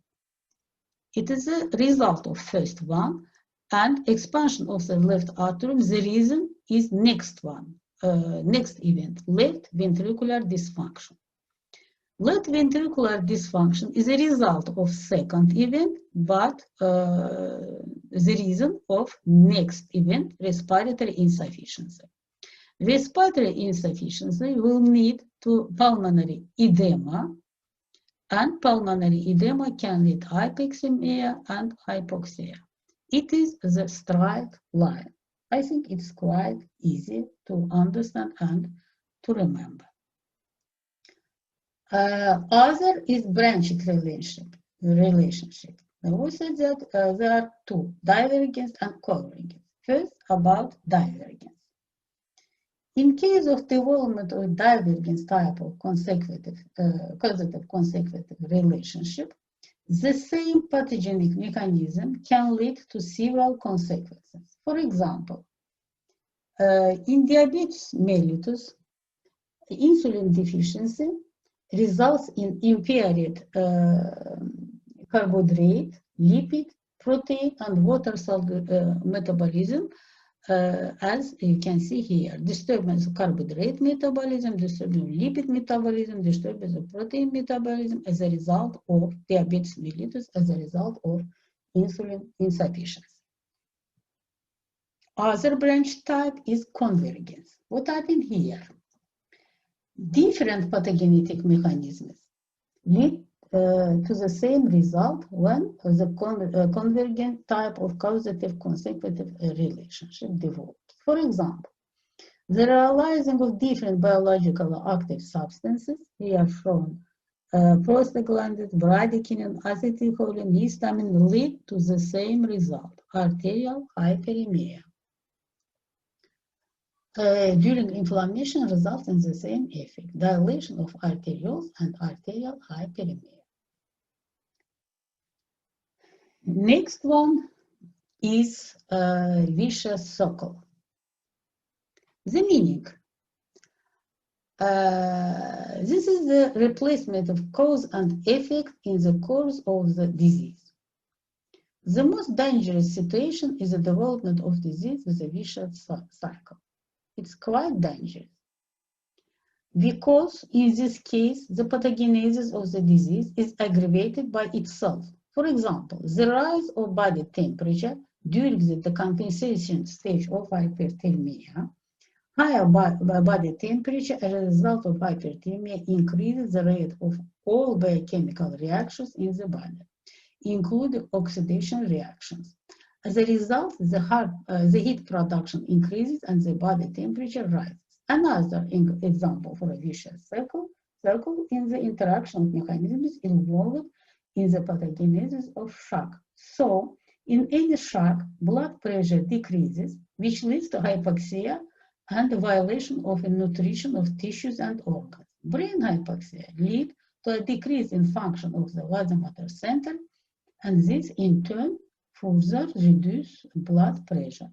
It is a result of first one, and expansion of the left atrium, the reason is next one, next event, left ventricular dysfunction. Left ventricular dysfunction is a result of second event, but the reason of next event, respiratory insufficiency. Respiratory insufficiency will lead to pulmonary edema, and pulmonary edema can lead to hypoxemia and hypoxia. It is the straight line. I think it's quite easy to understand and to remember. Other is branched relationship. We said that there are two, divergence and convergence. First, about divergence. In case of development of divergence type of causative-consecutive relationship, the same pathogenic mechanism can lead to several consequences. For example, in diabetes mellitus, insulin deficiency results in impaired carbohydrate, lipid, protein, and water salt metabolism, as you can see here. Disturbance of carbohydrate metabolism, disturbance of lipid metabolism, disturbance of protein metabolism as a result of diabetes mellitus, as a result of insulin insufficiency. Other branch type is convergence. What happened here? Different pathogenetic mechanisms lead to the same result when the convergent type of causative consecutive relationship develops. For example, the realizing of different biological active substances, here shown prostaglandin, bradykinin, acetylcholine, histamine, lead to the same result, arterial hyperemia. During inflammation results in the same effect, dilation of arterioles and arterial hyperemia. Next one is vicious circle. The meaning. This is the replacement of cause and effect in the course of the disease. The most dangerous situation is the development of disease with a vicious cycle. It's quite dangerous because in this case, the pathogenesis of the disease is aggravated by itself. For example, the rise of body temperature during the decompensation stage of hyperthermia. Higher body temperature as a result of hyperthermia increases the rate of all biochemical reactions in the body, including oxidation reactions. As a result, the heat production increases and the body temperature rises. Another example for a vicious circle in the interaction of mechanisms involved in the pathogenesis of shock. So, in any shock, blood pressure decreases, which leads to hypoxia and the violation of the nutrition of tissues and organs. Brain hypoxia leads to a decrease in function of the vasomotor center, and this in turn further reduces blood pressure.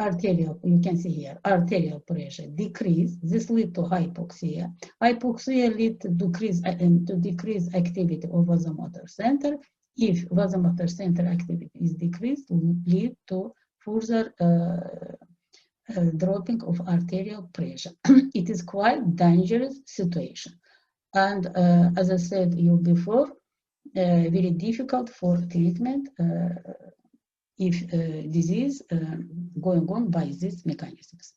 Arterial, you can see here, arterial pressure decrease. This leads to hypoxia. Hypoxia leads to decrease activity of vasomotor center. If vasomotor center activity is decreased, lead to further dropping of arterial pressure. It is quite dangerous situation, and as I said you before, very difficult for treatment if disease going on by these mechanisms.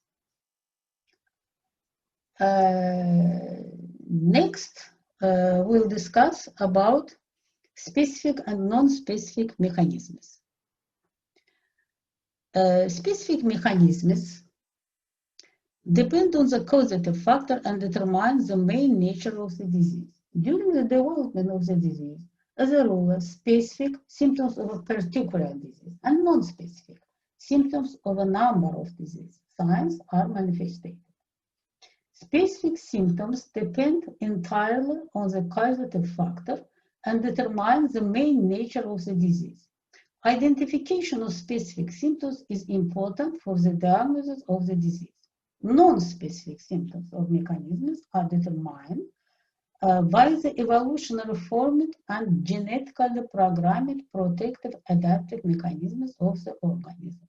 Next, we'll discuss about specific and non-specific mechanisms. Specific mechanisms depend on the causative factor and determine the main nature of the disease. During the development of the disease, as a rule, specific symptoms of a particular disease and non-specific symptoms of a number of disease signs are manifested. Specific symptoms depend entirely on the causative factor and determine the main nature of the disease. Identification of specific symptoms is important for the diagnosis of the disease. Non-specific symptoms of mechanisms are determined by the evolutionary formed and genetically programmed protective adaptive mechanisms of the organism.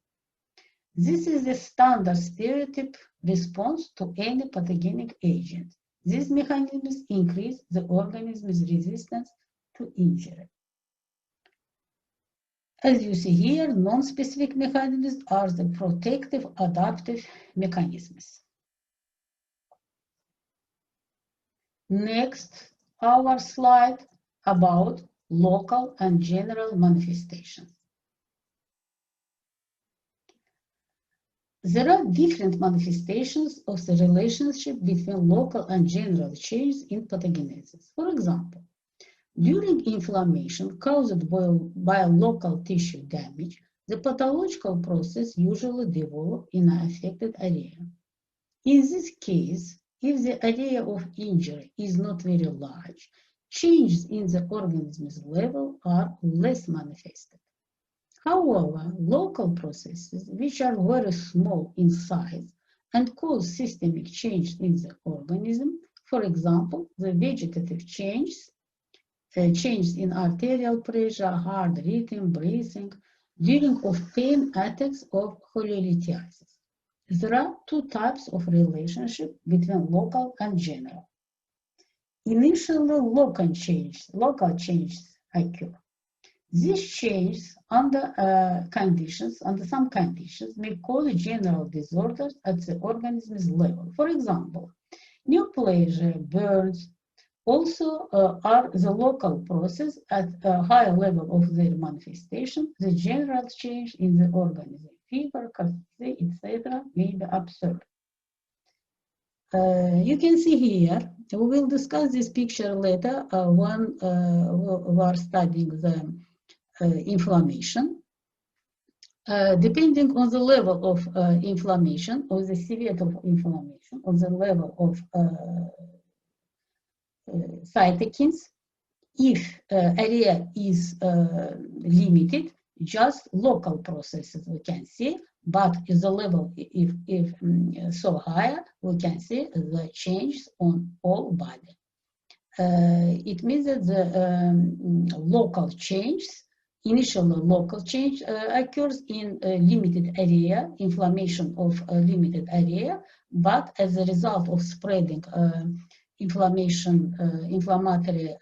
This is the standard stereotype response to any pathogenic agent. These mechanisms increase the organism's resistance to injury. As you see here, non-specific mechanisms are the protective adaptive mechanisms. Next, our slide about local and general manifestations. There are different manifestations of the relationship between local and general changes in pathogenesis. For example, during inflammation caused by a local tissue damage, the pathological process usually develops in an affected area. In this case, if the area of injury is not very large, changes in the organism's level are less manifested. However, local processes, which are very small in size and cause systemic change in the organism, for example, the vegetative changes in arterial pressure, heart rhythm, breathing, during pain attacks of cholelithiasis. There are two types of relationship between local and general. Initially, local changes occur. These changes under some conditions may cause general disorders at the organism's level. For example, neoplasia, burns, also are the local process at a higher level of their manifestation. The general change in the organism, fever, cough, etc., may be observed. You can see here, we will discuss this picture later when we are studying the inflammation. Depending on the level of inflammation, or the severity of inflammation, or the level of cytokines, if area is limited, just local processes we can see, but if the level if so higher, we can see the changes on all body. It means that the local changes, initial local change occurs in a limited area, inflammation of a limited area, but as a result of spreading inflammatory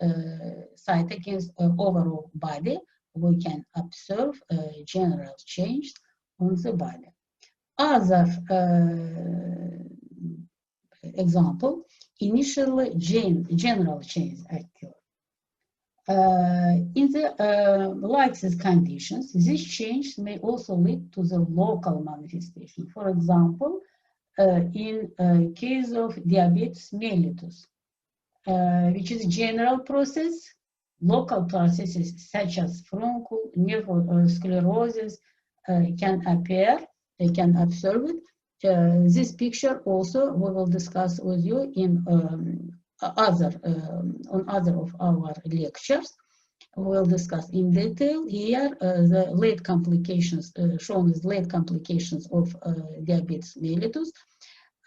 cytokines overall body, we can observe general change on the body. Other example, initially general change occur. In the like these conditions, these changes may also lead to the local manifestation. For example, in case of diabetes mellitus, which is a general process, local processes such as furuncle, sclerosis can appear, they can observe it. This picture also we will discuss with you in other of our lectures. We'll discuss in detail here the late complications, shown as late complications of diabetes mellitus.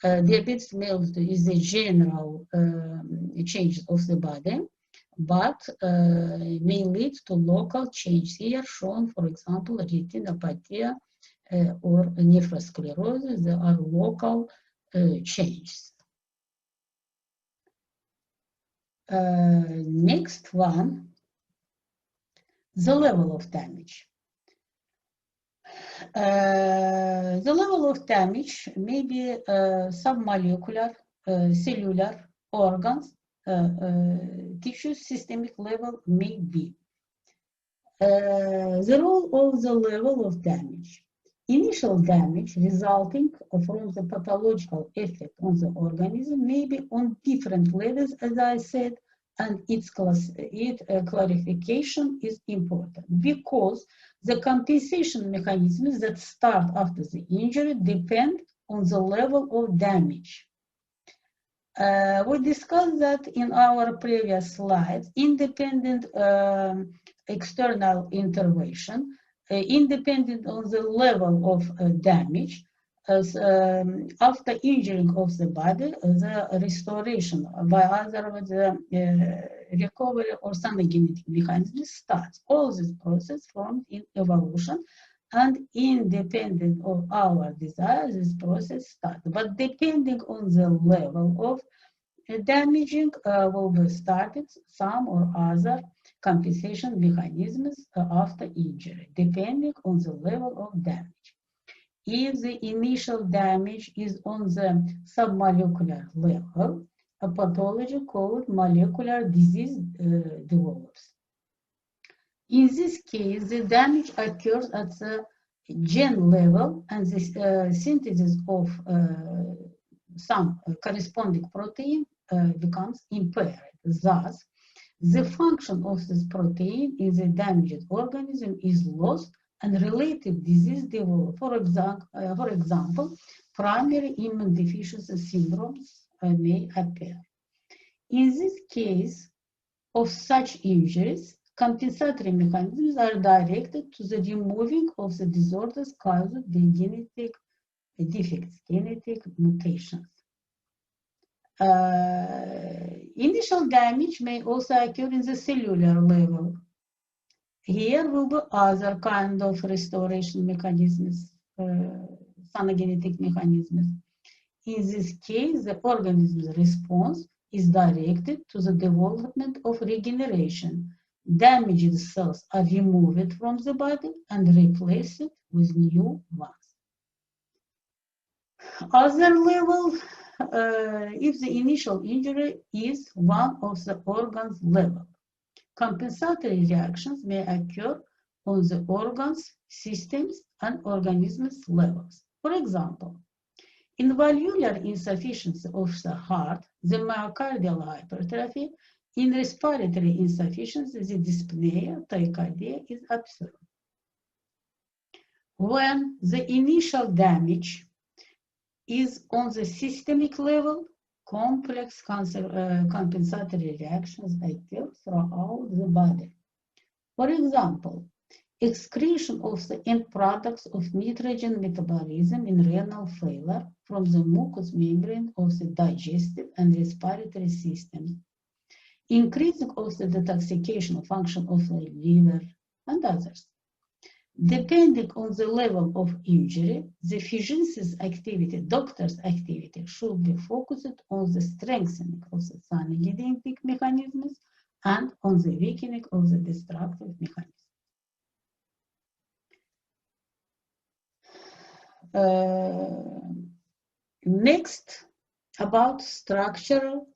Diabetes mellitus is a general change of the body, but may lead to local change here, shown, for example, retinopathy or nephrosclerosis. There are local changes. Next one, the level of damage. The level of damage may be submolecular, cellular, organs, tissues, systemic level may be. The role of the level of damage. Initial damage resulting from the pathological effect on the organism may be on different levels, as I said, and its clarification is important because the compensation mechanisms that start after the injury depend on the level of damage. We discussed that in our previous slides. Independent external intervention, independent on the level of damage, after injuring of the body, the restoration by other words, recovery or cytogenetic mechanism starts. All this process formed in evolution, and independent of our desire, this process starts. But depending on the level of damaging, will be started some or other compensation mechanisms after injury, depending on the level of damage. If the initial damage is on the submolecular level, a pathology called molecular disease develops. In this case, the damage occurs at the gene level, and the synthesis of some corresponding protein becomes impaired. Thus, the function of this protein in the damaged organism is lost, and related disease develop. For example, primary immune deficiency syndromes may appear. In this case of such injuries, compensatory mechanisms are directed to the removing of the disorders caused by genetic defects, genetic mutations. Initial damage may also occur in the cellular level. Here will be other kind of restoration mechanisms, cytogenetic mechanisms. In this case, the organism's response is directed to the development of regeneration, damaged cells are removed from the body and replaced with new ones. Other level, if the initial injury is one of the organs level, compensatory reactions may occur on the organs, systems, and organisms levels. For example, in valvular insufficiency of the heart, the myocardial hypertrophy, in respiratory insufficiency, the dyspnea, tachycardia is observed. When the initial damage is on the systemic level, complex compensatory reactions occur throughout the body. For example, excretion of the end products of nitrogen metabolism in renal failure from the mucous membrane of the digestive and respiratory systems, increasing of the detoxification function of the liver, and others. Depending on the level of injury, the physician's activity, doctor's activity, should be focused on the strengthening of the sanity mechanisms and on the weakening of the destructive mechanisms. Next, about structural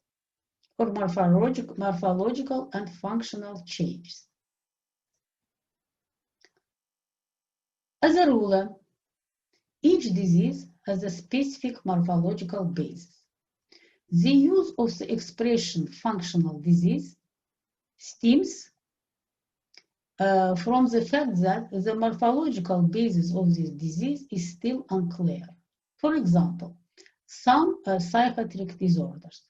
or morphological and functional changes. As a rule, each disease has a specific morphological basis. The use of the expression functional disease stems from the fact that the morphological basis of this disease is still unclear. For example, some psychiatric disorders.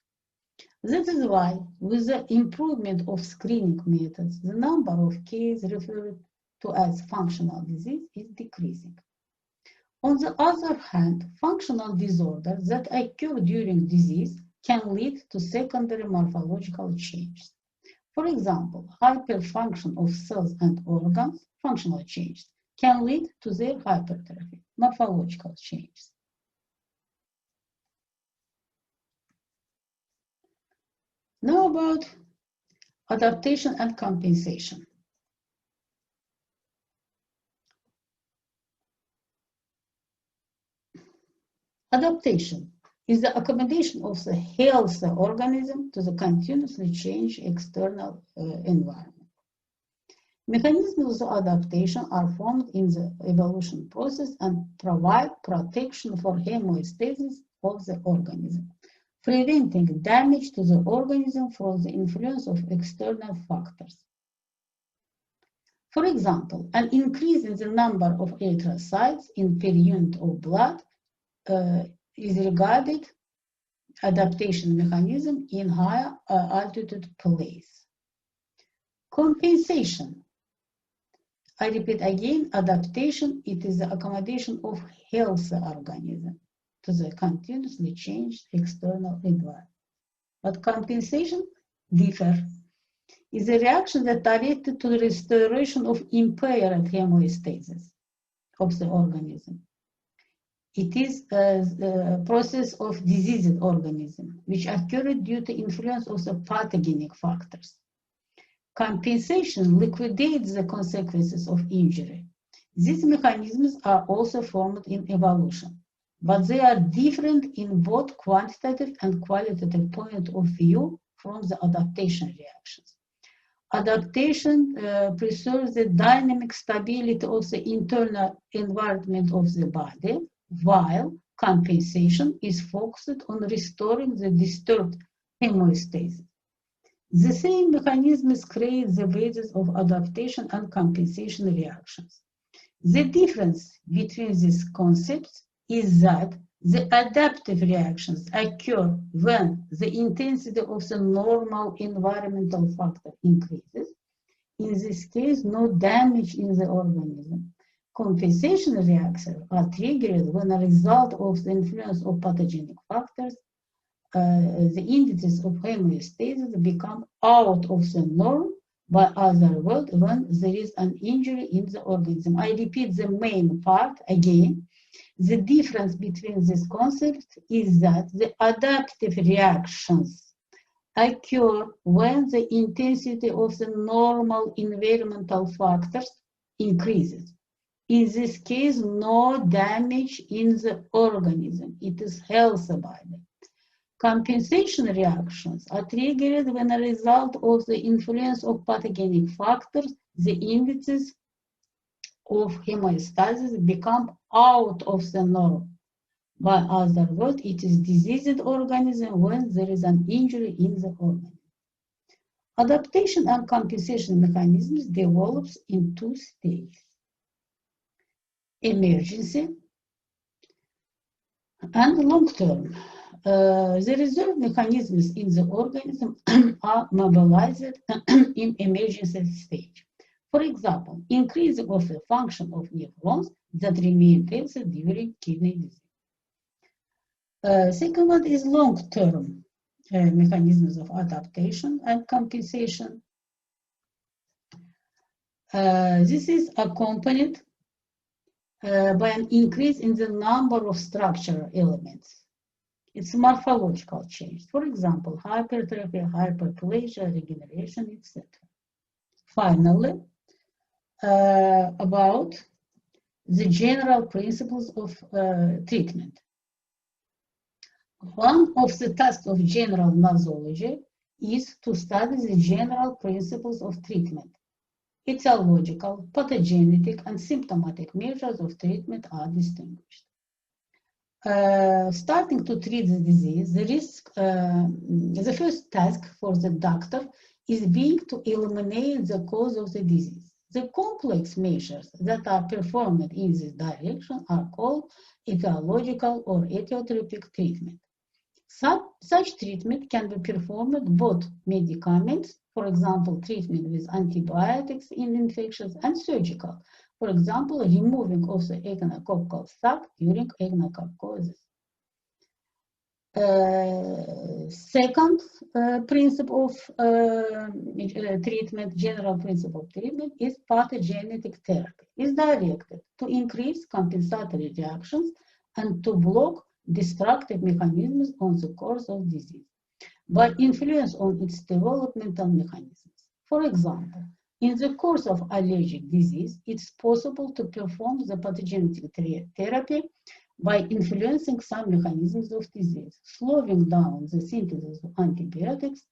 That is why, with the improvement of screening methods, the number of cases referred to as functional disease is decreasing. On the other hand, functional disorders that occur during disease can lead to secondary morphological changes. For example, hyperfunction of cells and organs, functional changes, can lead to their hypertrophy, morphological changes. Now about adaptation and compensation. Adaptation is the accommodation of the healthy organism to the continuously changing external environment. Mechanisms of adaptation are formed in the evolution process and provide protection for homeostasis of the organism, preventing damage to the organism from the influence of external factors. For example, an increase in the number of erythrocytes in per unit of blood is regarded adaptation mechanism in higher altitude place. Compensation. I repeat again, adaptation, it is the accommodation of healthy organism to the continuously changed external environment. But compensation differs. Is a reaction that directed to the restoration of impaired homeostasis of the organism. It is a process of diseased organism, which occurred due to influence of the pathogenic factors. Compensation liquidates the consequences of injury. These mechanisms are also formed in evolution, but they are different in both quantitative and qualitative point of view from the adaptation reactions. Adaptation preserves the dynamic stability of the internal environment of the body, while compensation is focused on restoring the disturbed homeostasis. The same mechanisms create the basis of adaptation and compensation reactions. The difference between these concepts is that the adaptive reactions occur when the intensity of the normal environmental factor increases. In this case, no damage in the organism. Compensation reactions are triggered when a result of the influence of pathogenic factors, the indices of homeostasis become out of the norm, by other words, when there is an injury in the organism. I repeat the main part again. The difference between these concepts is that the adaptive reactions occur when the intensity of the normal environmental factors increases. In this case, no damage in the organism. It is healthy body. Compensation reactions are triggered when a result of the influence of pathogenic factors, the indices of homeostasis become out of the norm. By other words, it is diseased organism when there is an injury in the organism. Adaptation and compensation mechanisms develops in two stages: emergency and long-term. The reserve mechanisms in the organism are mobilized in emergency stage. For example, increasing of the function of nephrons that remain healthy during kidney disease. Second one is long-term mechanisms of adaptation and compensation. This is accompanied by an increase in the number of structural elements. It's morphological change. For example, hypertrophy, hyperplasia, regeneration, etc. Finally, about the general principles of treatment. One of the tasks of general nosology is to study the general principles of treatment. Etiological, pathogenetic, and symptomatic measures of treatment are distinguished. Starting to treat the disease, the first task for the doctor is being to eliminate the cause of the disease. The complex measures that are performed in this direction are called etiological or etiotropic treatment. Such treatment can be performed both medicaments, for example, treatment with antibiotics in infections, and surgical, for example, removing of the echinococcal sac during echinococcosis. Second principle of treatment, general principle of treatment, is pathogenetic therapy. It is directed to increase compensatory reactions and to block destructive mechanisms on the course of disease by influence on its developmental mechanisms. For example, in the course of allergic disease, it's possible to perform the pathogenetic therapy by influencing some mechanisms of disease, slowing down the synthesis of antibiotics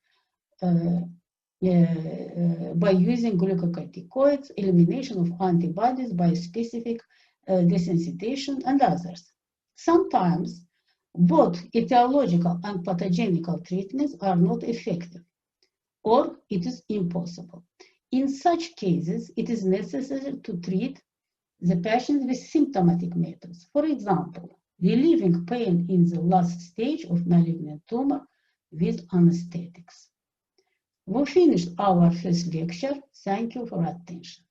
by using glucocorticoids, elimination of antibodies by specific desensitization, and others. Sometimes, both etiological and pathogenical treatments are not effective, or it is impossible. In such cases, it is necessary to treat the patient with symptomatic methods. For example, relieving pain in the last stage of malignant tumor with anesthetics. We finished our first lecture. Thank you for attention.